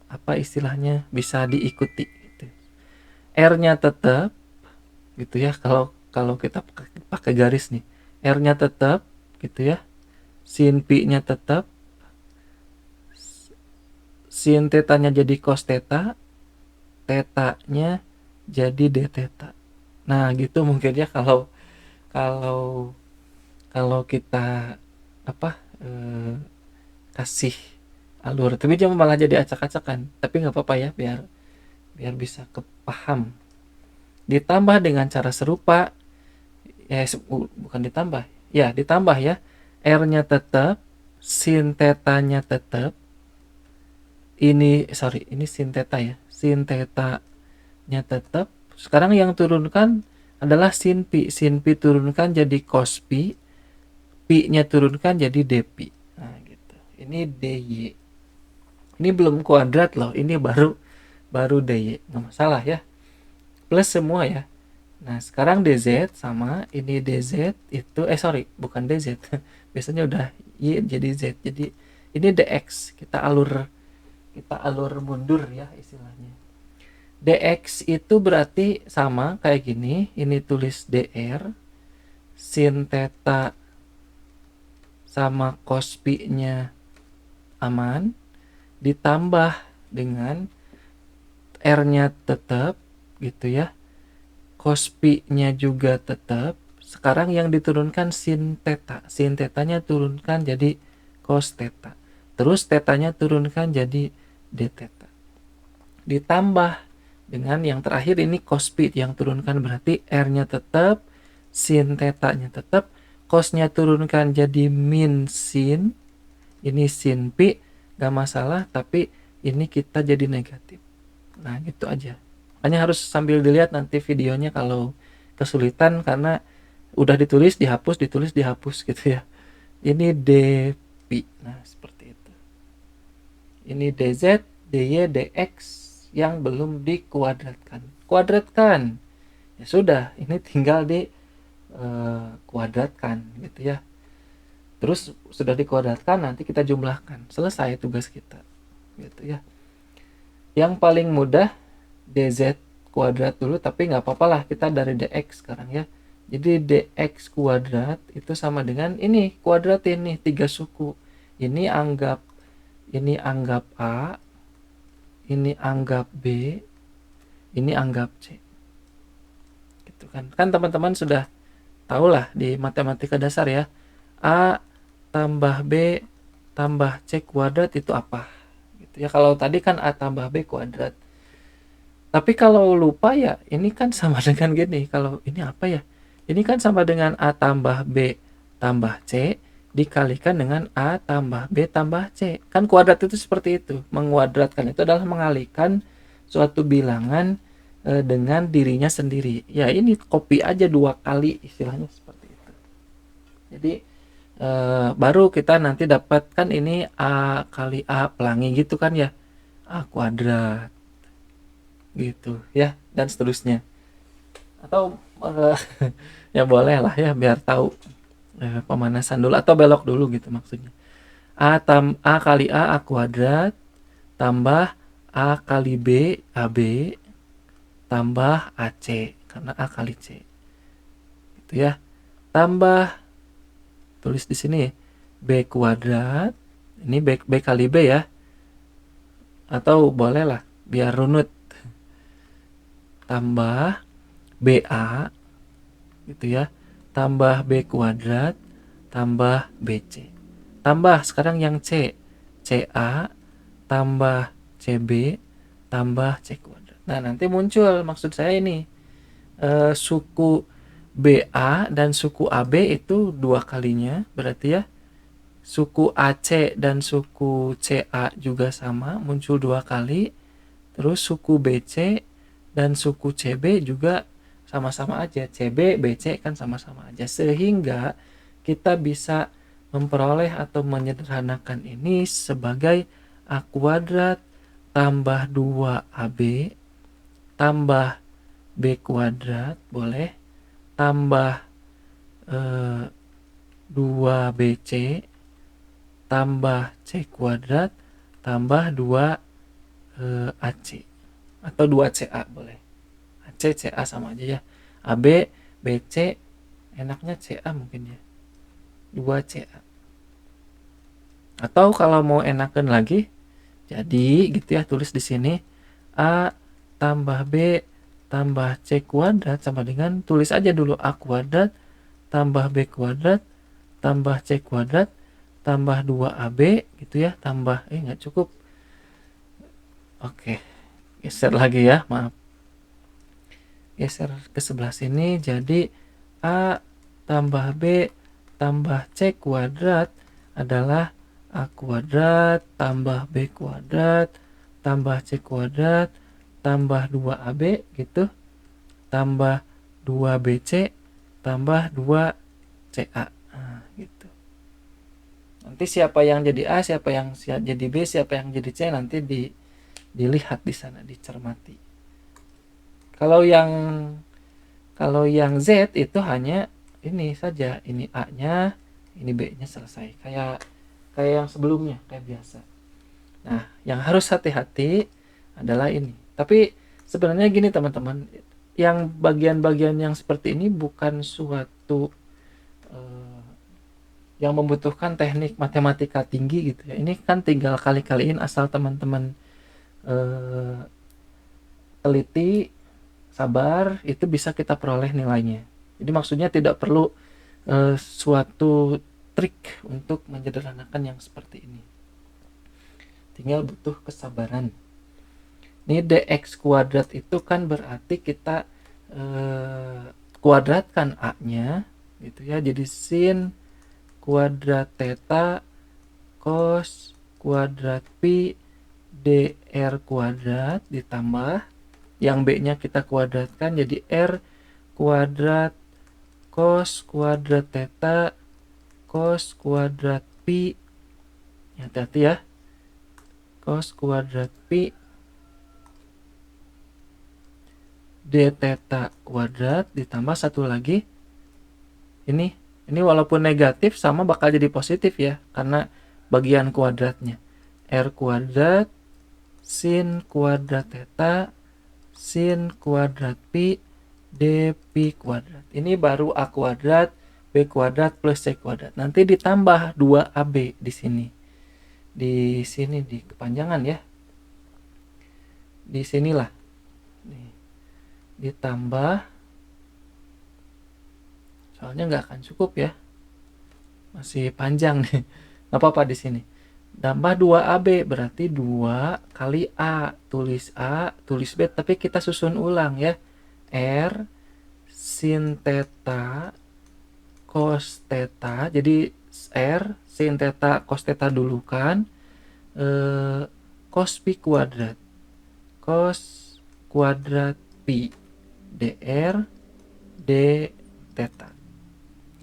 apa istilahnya bisa diikuti gitu. R-nya tetap gitu ya, kalau kita pakai garis nih, R-nya tetap gitu ya. Sin pi-nya tetap, sin tetanya jadi cos theta, tetanya jadi d theta. Nah, gitu mungkin ya kalau kalau kalau kita apa kasih alur, tapi jangan malah jadi acak-acakan. Tapi nggak apa-apa ya, biar biar bisa kepaham. Ditambah dengan cara serupa, ya bukan ditambah, ya ditambah ya. R-nya tetap, sin tetanya tetap. Ini sin theta ya. Sin tetanya tetap. Sekarang yang turunkan adalah sin pi. Sin pi turunkan jadi cos pi. Pi-nya turunkan jadi d pi. Nah, gitu. Ini dy. Ini belum kuadrat loh. Ini baru dy. Nggak masalah ya. Plus semua ya. Nah, sekarang dz sama ini dz itu bukan dz. Biasanya udah y jadi z. Jadi ini dx. Kita alur mundur ya istilahnya. Dx itu berarti sama kayak gini. Ini tulis dr sin theta sama cos pi-nya aman, ditambah dengan r-nya tetap gitu ya. Cos pi-nya juga tetap. Sekarang yang diturunkan sin theta. Sin tetanya turunkan jadi cos theta. Terus tetanya turunkan jadi d theta. Ditambah dengan yang terakhir ini cos pi yang turunkan berarti r-nya tetap, sin tetanya tetap, cosnya turunkan jadi min sin. Ini sin pi gak masalah, tapi ini kita jadi negatif. Nah, gitu aja. Hanya harus sambil dilihat nanti videonya kalau kesulitan, karena udah ditulis dihapus, ditulis dihapus gitu ya. Ini d pi. Nah, seperti itu. Ini dz, dy, dx yang belum dikuadratkan. Kuadratkan. Ya sudah, ini tinggal di kuadratkan gitu ya. Terus sudah dikuadratkan, nanti kita jumlahkan. Selesai tugas kita. Gitu ya. Yang paling mudah dz kuadrat dulu, tapi nggak apa-apa lah, kita dari dx sekarang ya. Jadi dx kuadrat itu sama dengan ini, kuadratin nih 3 suku. Ini anggap A, ini anggap B, ini anggap C. Gitu kan. Kan teman-teman sudah tahu lah di matematika dasar ya. A tambah B tambah C kuadrat itu apa? Gitu ya. Kalau tadi kan A tambah B kuadrat. Tapi kalau lupa ya, ini kan sama dengan gini. Kalau ini apa ya? Ini kan sama dengan A tambah B tambah C dikalikan dengan A tambah B tambah C. Kan kuadrat itu seperti itu. Menguadratkan itu adalah mengalihkan suatu bilangan dengan dirinya sendiri. Ya ini copy aja 2 kali, istilahnya seperti itu. Jadi baru kita nanti dapatkan ini A kali A pelangi gitu kan ya. A kuadrat. Gitu ya, dan seterusnya. Atau ya boleh lah ya, biar tahu pemanasan dulu atau belok dulu gitu maksudnya. A kali A kuadrat tambah A kali B AB tambah AC karena A kali C. Gitu ya. Tambah, tulis di sini B kuadrat. Ini B kali B ya. Atau boleh lah biar runut. Tambah BA gitu ya. Tambah B kuadrat tambah BC. Tambah sekarang yang C. CA tambah CB tambah C kuadrat. Nah, nanti muncul maksud saya ini suku BA dan suku AB itu 2 kalinya berarti ya suku AC dan suku CA juga sama, muncul 2 kali. Terus suku BC dan suku CB juga sama-sama aja. CB, BC kan sama-sama aja. Sehingga kita bisa memperoleh atau menyederhanakan ini sebagai A kuadrat tambah 2AB tambah B kuadrat, boleh, tambah 2BC tambah C kuadrat tambah 2 AC atau 2CA boleh. AC CA sama aja ya. AB BC enaknya CA mungkin ya. 2CA. Atau kalau mau enakan lagi jadi gitu ya, tulis di sini A tambah B tambah C kuadrat sama dengan, tulis aja dulu A kuadrat tambah B kuadrat tambah C kuadrat tambah 2AB gitu ya, tambah nggak cukup. Oke, geser lagi ya, maaf. Geser ke sebelah sini, jadi A tambah B tambah C kuadrat adalah A kuadrat tambah B kuadrat tambah C kuadrat tambah 2AB gitu tambah 2BC tambah 2CA. Nah, gitu. Nanti siapa yang jadi A, siapa yang jadi B, siapa yang jadi C nanti dilihat di sana, dicermati. Kalau yang Z itu hanya ini saja, ini A-nya, ini B-nya, selesai. Kayak yang sebelumnya, kayak biasa. Nah, yang harus hati-hati adalah ini. Tapi sebenarnya gini teman-teman, yang bagian-bagian yang seperti ini bukan suatu yang membutuhkan teknik matematika tinggi gitu ya. Ini kan tinggal kali-kaliin asal teman-teman teliti, sabar, itu bisa kita peroleh nilainya. Jadi maksudnya tidak perlu suatu trik untuk menyederhanakan yang seperti ini. Tinggal butuh kesabaran. Ini dx kuadrat itu kan berarti kita kuadratkan A-nya gitu ya. Jadi sin kuadrat theta cos kuadrat pi dr kuadrat ditambah yang B-nya kita kuadratkan jadi R kuadrat cos kuadrat theta cos kuadrat pi, hati-hati ya, cos kuadrat pi d theta kuadrat ditambah satu lagi ini walaupun negatif sama bakal jadi positif ya karena bagian kuadratnya, R kuadrat sin kuadrat theta sin kuadrat pi d pi kuadrat. Ini baru A kuadrat B kuadrat plus C kuadrat. Nanti ditambah 2AB di sini. Di sini di kepanjangan ya. Di sinilah. Nih. Ditambah, soalnya nggak akan cukup ya. Masih panjang nih. Nggak apa-apa di sini. Tambah 2AB berarti 2 kali A. Tulis A, tulis B, tapi kita susun ulang ya. R sin theta cos theta, jadi R sin theta cos theta dulu kan, cos pi kuadrat pi dr d theta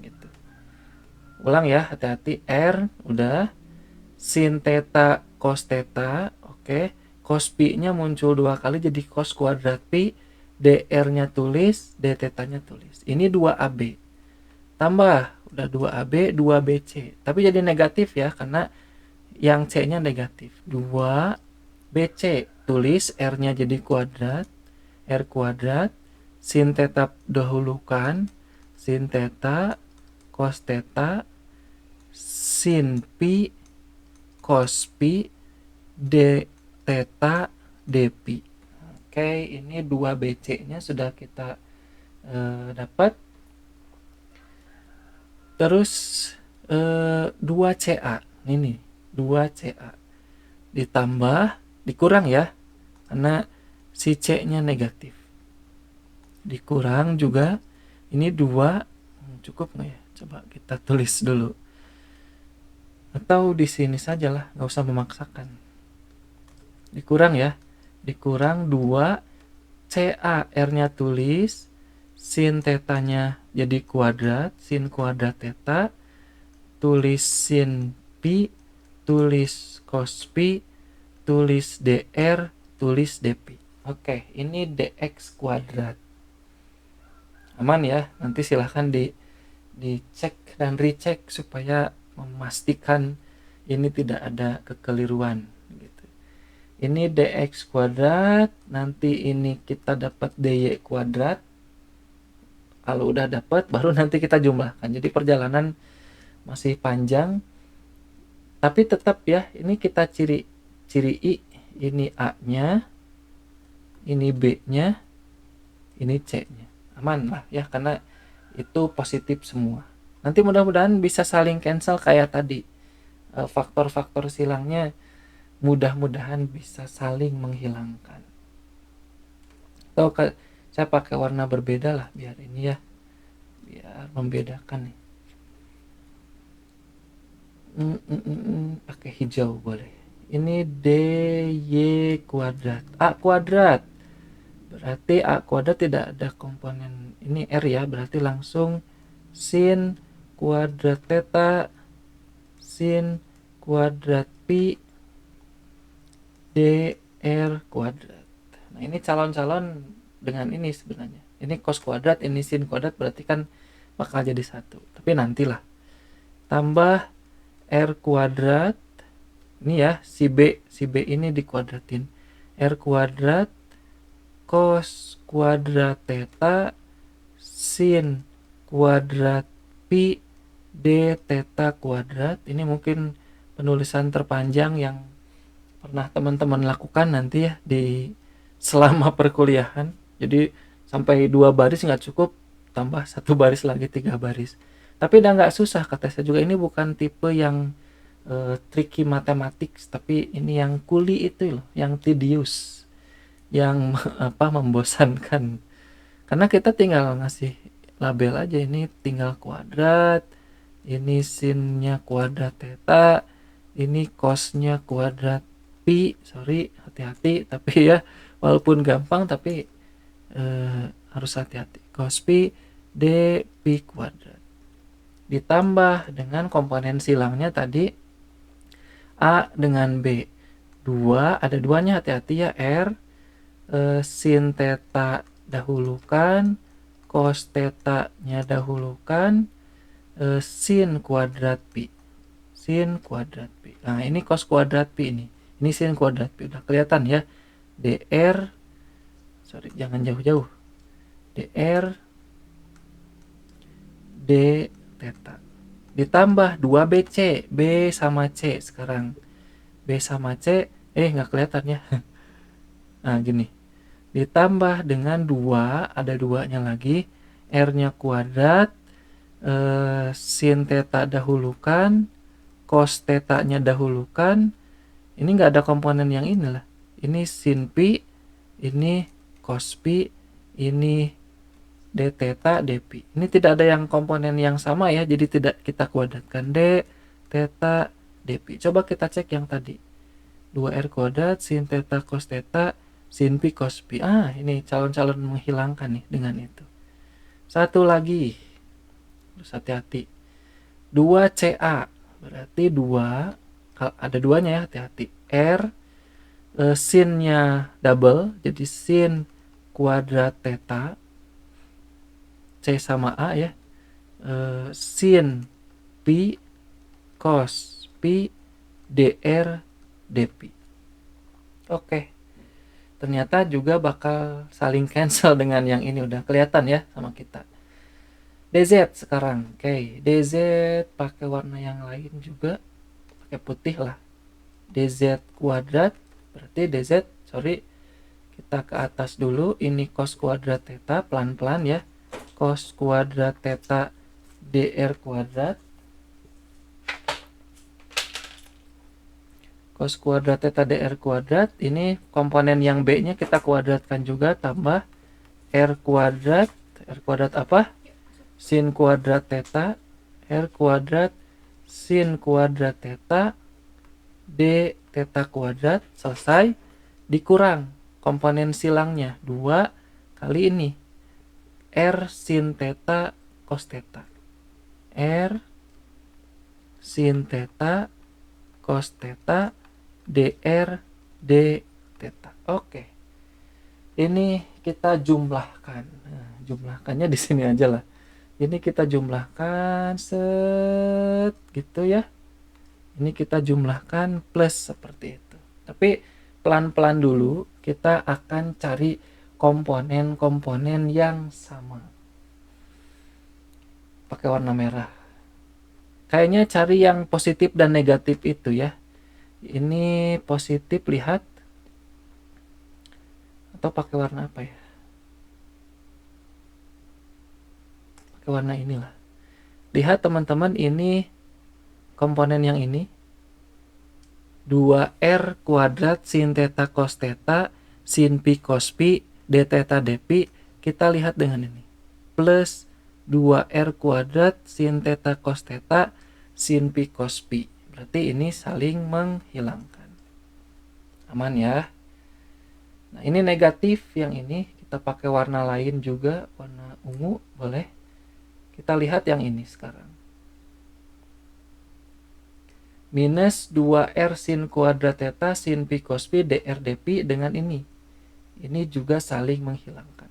gitu. Ulang ya, hati-hati. R udah, sin theta cos theta, oke. Cos pi nya muncul 2 kali jadi cos kuadrat pi, dr nya tulis, d theta nya tulis. Ini 2ab tambah, udah 2AB 2BC, tapi jadi negatif ya karena yang C nya negatif. 2BC, tulis R nya jadi kuadrat, R kuadrat sin theta dahulukan, sin theta cos theta sin pi cos pi d theta d pi. Oke, ini 2BC nya sudah kita dapat. Terus 2CA ini 2CA ditambah, dikurang ya karena si C nya negatif, dikurang juga ini 2, cukup nggak ya, coba kita tulis dulu. Atau di sini sajalah, nggak usah memaksakan. Dikurang ya, dikurang 2 CA, R-nya tulis, sin tetanya jadi kuadrat, sin kuadrat theta, tulis sin pi, tulis cos pi, tulis dr, tulis dpi. Oke, ini dx kuadrat. Aman ya, nanti silahkan dicek dan recheck supaya memastikan ini tidak ada kekeliruan gitu. Ini dx kuadrat, nanti ini kita dapat dy kuadrat. Kalau udah dapat baru nanti kita jumlahkan. Jadi perjalanan masih panjang, tapi tetap ya, ini kita ciri I, ini A-nya, ini B-nya, ini C-nya. Aman lah ya, karena itu positif semua. Nanti mudah-mudahan bisa saling cancel kayak tadi. Faktor-faktor silangnya mudah-mudahan bisa saling menghilangkan. Atau saya pakai warna berbeda lah biar ini ya, biar membedakan nih. Pakai hijau boleh. Ini dy kuadrat, A kuadrat. Berarti A kuadrat tidak ada komponen ini R ya, berarti langsung sin kuadrat theta, sin kuadrat pi, dr kuadrat. Nah ini calon-calon dengan ini sebenarnya. Ini cos kuadrat, ini sin kuadrat, berarti kan bakal jadi 1. Tapi nantilah. Tambah R kuadrat. Ini ya, si B ini dikuadratin. R kuadrat cos kuadrat theta sin kuadrat pi d theta kuadrat. Ini mungkin penulisan terpanjang yang pernah teman-teman lakukan nanti ya di selama perkuliahan. Jadi sampai 2 baris nggak cukup, tambah 1 baris lagi 3 baris. Tapi udah nggak susah, kata saya juga. Ini bukan tipe yang tricky matematik, tapi ini yang kuli itu loh, yang tedious, yang membosankan. Karena kita tinggal ngasih label aja, ini tinggal kuadrat, ini sinnya kuadrat theta, ini cosnya kuadrat pi, hati-hati tapi ya walaupun gampang tapi harus hati-hati. Cos pi d pi kuadrat ditambah dengan komponen silangnya tadi A dengan B, 2 ada 2-nya, hati-hati ya, R, sin theta dahulukan, cos theta nya dahulukan, sin kuadrat pi, sin kuadrat pi. Nah ini cos kuadrat pi, ini sin kuadrat pi, udah kelihatan ya, dr, jangan jauh-jauh, dr d theta ditambah 2bc, B sama C sekarang, B sama C, nggak kelihatan ya. Nah gini, ditambah dengan 2, ada 2-nya lagi, R-nya kuadrat, sin theta dahulukan, cos theta-nya dahulukan, ini nggak ada komponen yang inilah, ini sin pi, ini cos pi, ini d theta d pi. Ini tidak ada yang komponen yang sama ya, jadi tidak kita kuadratkan d theta d pi. Coba kita cek yang tadi, 2r kuadrat sin theta cos theta sin pi cos pi. Ini calon-calon menghilangkan nih dengan itu. Satu lagi, harus hati-hati, 2ca, berarti 2, ada 2-nya ya, hati-hati. R, sinnya double, jadi sin kuadrat theta, C sama A ya, sin pi cos pi dr dpi. Oke, ternyata juga bakal saling cancel dengan yang ini, udah kelihatan ya sama kita. dz sekarang, oke, dz pakai warna yang lain juga, pakai putih lah, dz kuadrat, berarti dz, kita ke atas dulu, ini cos kuadrat theta, pelan-pelan ya, cos kuadrat theta dr kuadrat, cos kuadrat theta dr kuadrat, ini komponen yang B nya kita kuadratkan juga, tambah r kuadrat apa, sin kuadrat theta, r kuadrat sin kuadrat theta d theta kuadrat, selesai, dikurang komponen silangnya 2 kali ini r sin theta cos theta, r sin theta cos theta dr d theta. Oke, ini kita jumlahkan. Nah, jumlahkannya di sini aja lah. Ini kita jumlahkan set gitu ya. Ini kita jumlahkan plus seperti itu. Tapi pelan-pelan dulu kita akan cari komponen-komponen yang sama. Pakai warna merah. Kayaknya cari yang positif dan negatif itu ya. Ini positif, lihat. Atau pakai warna apa ya? Pakai warna inilah. Lihat teman-teman, ini komponen yang ini 2r kuadrat sin theta cos theta sin pi cos pi d theta dpi, kita lihat dengan ini plus 2r kuadrat sin theta cos theta sin pi cos pi, berarti ini saling menghilangkan. Aman ya. Nah ini negatif, yang ini kita pakai warna lain juga, warna ungu boleh. Kita lihat yang ini sekarang, minus 2r sin kuadrat theta sin pi cos pi dr dpi dengan ini juga saling menghilangkan.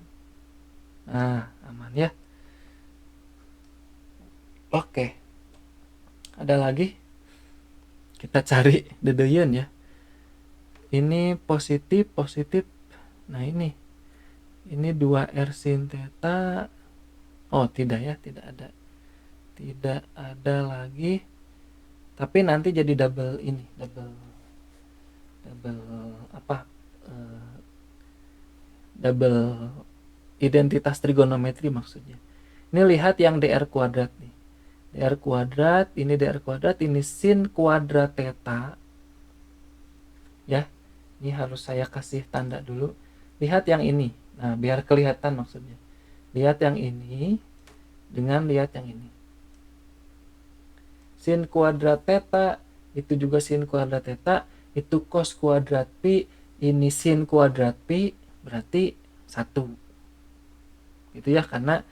Nah aman ya. Oke, ada lagi, kita cari dedeyen ya. Ini positif. Nah ini 2r sin theta, oh tidak ya, tidak ada lagi. Tapi nanti jadi double ini, double apa? Double identitas trigonometri maksudnya. Ini lihat yang dr kuadrat nih. Dr kuadrat, ini sin kuadrat theta. Ya, ini harus saya kasih tanda dulu. Lihat yang ini. Nah, biar kelihatan maksudnya. Lihat yang ini dengan lihat yang ini. Sin kuadrat theta itu juga sin kuadrat theta, itu cos kuadrat pi, ini sin kuadrat pi, berarti 1. Gitu ya, karena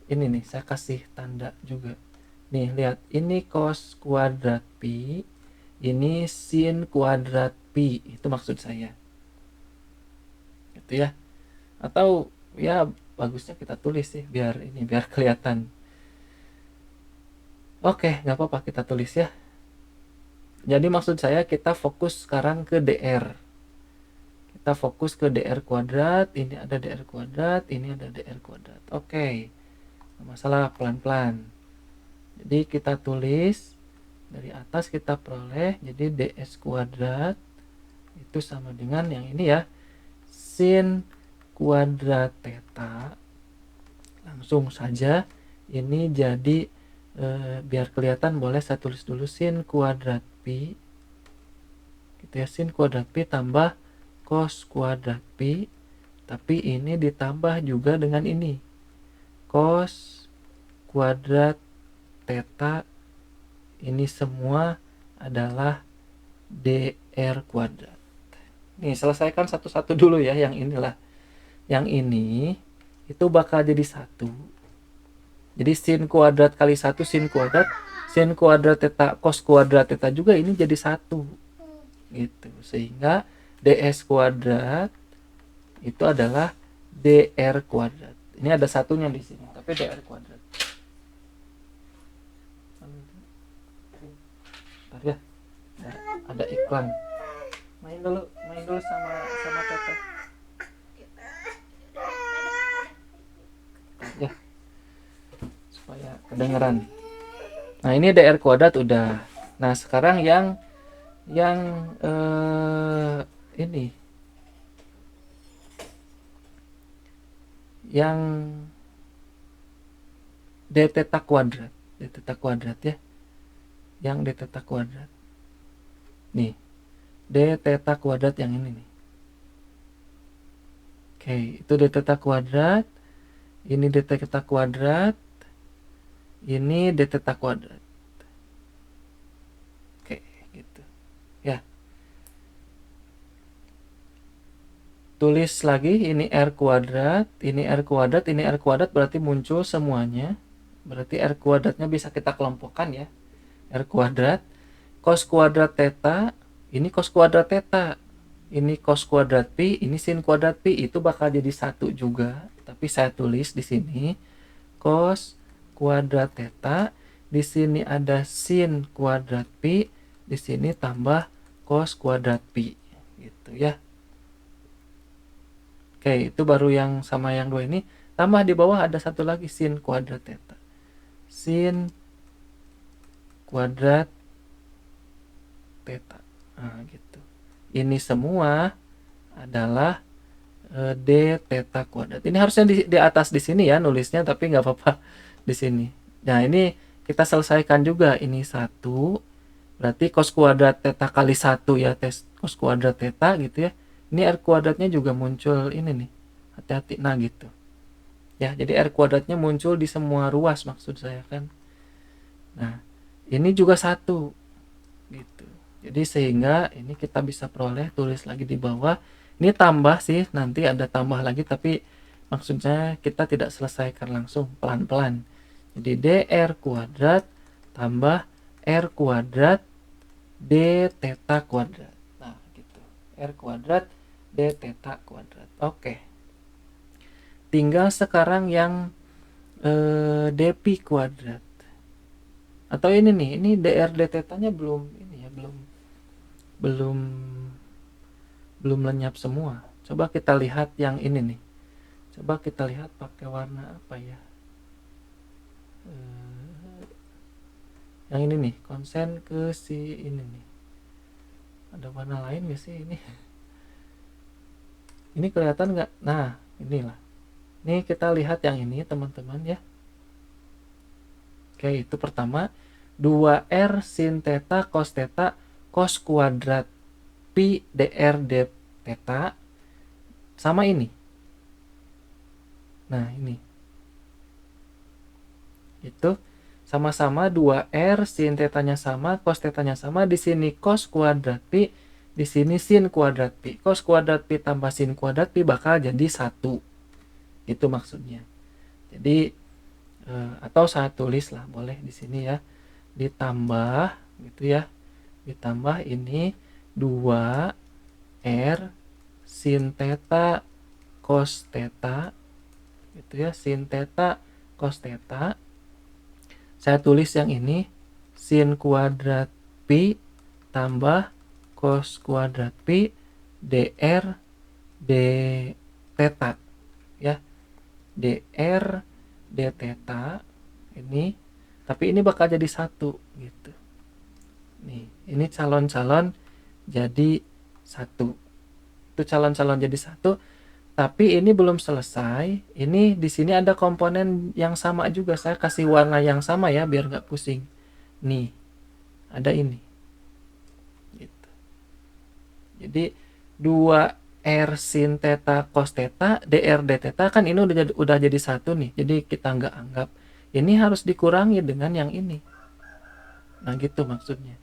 ini nih saya kasih tanda juga. Nih lihat, ini cos kuadrat pi, ini sin kuadrat pi, itu maksud saya. Gitu ya. Atau ya bagusnya kita tulis sih biar kelihatan. Oke, nggak apa-apa kita tulis ya. Jadi maksud saya kita fokus sekarang ke dr. Kita fokus ke dr kuadrat, ini ada dr kuadrat, ini ada dr kuadrat. Oke, nggak masalah, pelan-pelan. Jadi kita tulis dari atas, kita peroleh, jadi ds kuadrat itu sama dengan yang ini ya, sin kuadrat theta. Langsung saja ini jadi biar kelihatan boleh saya tulis dulu sin kuadrat pi gitu ya, sin kuadrat pi tambah cos kuadrat pi, tapi ini ditambah juga dengan ini cos kuadrat theta, ini semua adalah dr kuadrat. Nih selesaikan satu-satu dulu ya, yang inilah, yang ini itu bakal jadi 1. Jadi sin kuadrat kali 1 sin kuadrat theta cos kuadrat theta juga ini jadi 1. Gitu. Sehingga ds kuadrat itu adalah dr kuadrat. Ini ada satunya di sini, tapi dr kuadrat. Bentar ya. Ada iklan. Main dulu sama teteh. Ya. Supaya kedengeran. Nah ini dr kuadrat udah. Nah sekarang yang ini yang d theta kuadrat ya, yang d theta kuadrat nih, d theta kuadrat yang ini nih. Oke, itu d theta kuadrat, ini d theta kuadrat, ini d theta kuadrat. Ya, tulis lagi ini R kuadrat, ini R kuadrat, ini R kuadrat, berarti muncul semuanya. Berarti R kuadratnya bisa kita kelompokkan ya. R kuadrat, cos kuadrat theta, ini cos kuadrat theta, ini cos kuadrat pi, ini sin kuadrat pi, itu bakal jadi satu juga. Tapi saya tulis di sini cos kuadrat theta, di sini ada sin kuadrat pi, di sini tambah cos kuadrat pi, gitu ya. Oke, itu baru yang sama yang dua ini. Tambah di bawah ada satu lagi sin kuadrat theta. Sin kuadrat theta. Nah, gitu. Ini semua adalah d theta kuadrat. Ini harusnya di atas di sini ya nulisnya, tapi nggak apa-apa di sini. Nah, ini kita selesaikan juga. Ini satu, berarti cos kuadrat theta kali satu ya, tes cos kuadrat theta gitu ya. Ini r kuadratnya juga muncul ini nih. Hati-hati, nah gitu. Ya, jadi R kuadratnya muncul di semua ruas maksud saya kan. Nah, ini juga satu gitu. Jadi sehingga ini kita bisa peroleh, tulis lagi di bawah. Ini tambah sih, nanti ada tambah lagi, tapi maksudnya kita tidak selesaikan langsung, pelan-pelan. Jadi dr kuadrat tambah r kuadrat d theta kuadrat. Nah, gitu. R kuadrat d theta kuadrat. Oke. Tinggal sekarang yang dp kuadrat. Atau ini nih, ini dr d theta-nya belum ini ya, belum belum lenyap semua. Coba kita lihat yang ini nih. Coba kita lihat pakai warna apa ya? Yang ini nih, konsen ke si ini nih. Ada warna lain gak sih ini? Ini kelihatan nggak? Nah, inilah. Nih kita lihat yang ini teman-teman ya. Oke, itu pertama 2R sin theta cos kuadrat pi dr d theta sama ini. Nah, ini. Itu sama-sama 2R sin tetanya sama, cos tetanya sama, di sini cos kuadrat pi, di sini sin kuadrat pi. Cos kuadrat pi tambah sin kuadrat pi bakal jadi 1. Itu maksudnya. Jadi atau saya tulis lah boleh di sini ya, ditambah gitu ya, ditambah ini 2R sin theta cos theta gitu ya, sin theta cos theta. Saya tulis yang ini sin kuadrat pi tambah cos kuadrat pi dr d theta ya, dr d theta ini, tapi ini bakal jadi satu gitu. Nih, ini calon-calon jadi satu. Itu calon-calon jadi satu. Tapi ini belum selesai. Ini di sini ada komponen yang sama juga. Saya kasih warna yang sama ya biar nggak pusing. Nih, ada ini. Gitu. Jadi 2R sin theta cos theta dr d theta kan ini udah jadi satu nih. Jadi kita nggak anggap. Ini harus dikurangi dengan yang ini. Nah gitu maksudnya.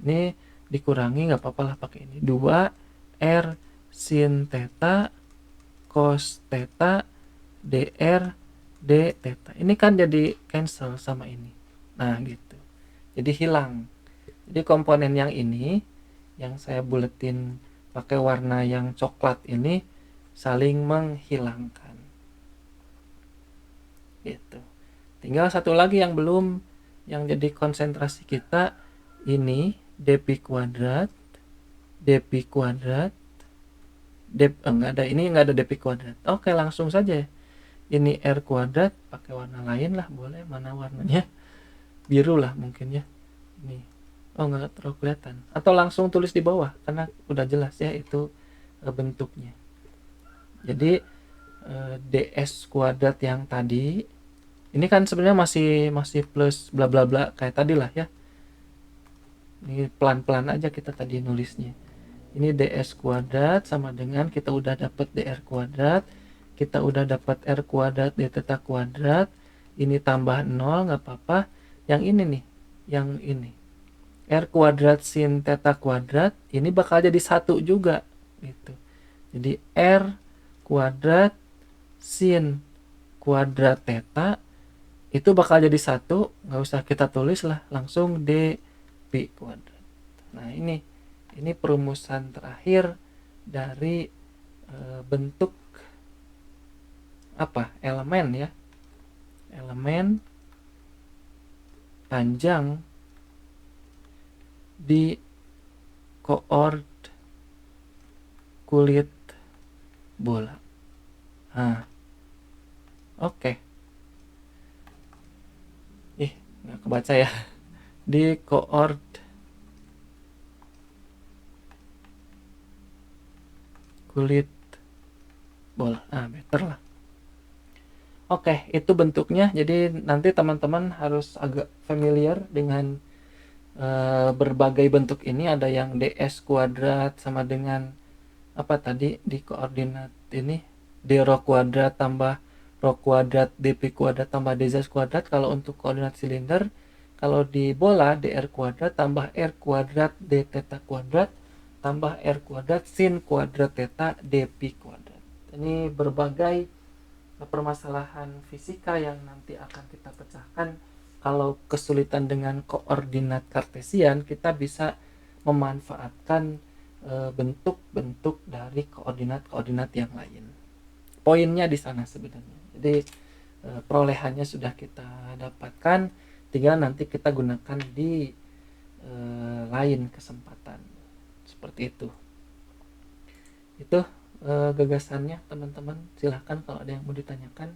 Ini dikurangi, nggak apa-apa lah pakai ini. 2R sin theta cos theta dr d theta. Ini kan jadi cancel sama ini. Nah gitu. Jadi hilang. Jadi komponen yang ini yang saya buletin pakai warna yang coklat ini saling menghilangkan. Gitu. Tinggal satu lagi yang belum, yang jadi konsentrasi kita ini dp kuadrat, dp kuadrat, enggak ada, ini enggak ada dp kuadrat. Oke, langsung saja. Ini r kuadrat pakai warna lain lah, boleh, mana warnanya? Biru lah mungkin ya. Ini. Oh, enggak terlalu kelihatan. Atau langsung tulis di bawah karena udah jelas ya itu bentuknya. Jadi ds kuadrat yang tadi ini kan sebenarnya masih plus bla bla bla kayak tadi lah ya. Ini pelan-pelan aja kita tadi nulisnya. Ini ds kuadrat sama dengan kita udah dapat dr kuadrat, kita udah dapat r kuadrat d theta kuadrat, ini tambah 0 nggak apa-apa. Yang ini nih, yang ini R kuadrat sin theta kuadrat ini bakal jadi 1 juga gitu. Jadi R kuadrat sin kuadrat theta itu bakal jadi 1, nggak usah kita tulis lah, langsung D pi kuadrat. Nah ini perumusan terakhir dari bentuk apa, elemen ya, elemen panjang di koord kulit bola. Nah, oke. Nggak kebaca ya. Di koord kulit bola. Better lah. Oke, itu bentuknya. Jadi nanti teman-teman harus agak familiar dengan berbagai bentuk ini. Ada yang ds kuadrat sama dengan apa tadi di koordinat ini, d rho kuadrat tambah rho kuadrat dp kuadrat tambah dz kuadrat kalau untuk koordinat silinder. Kalau di bola dr kuadrat tambah r kuadrat d theta kuadrat tambah r kuadrat sin kuadrat theta dp kuadrat. Ini berbagai permasalahan fisika yang nanti akan kita pecahkan. Kalau kesulitan dengan koordinat kartesian, kita bisa memanfaatkan bentuk-bentuk dari koordinat-koordinat yang lain. Poinnya di sana sebenarnya. Jadi perolehannya sudah kita dapatkan, tinggal nanti kita gunakan di lain kesempatan. Seperti itu. Itu gagasannya teman-teman. Silahkan kalau ada yang mau ditanyakan.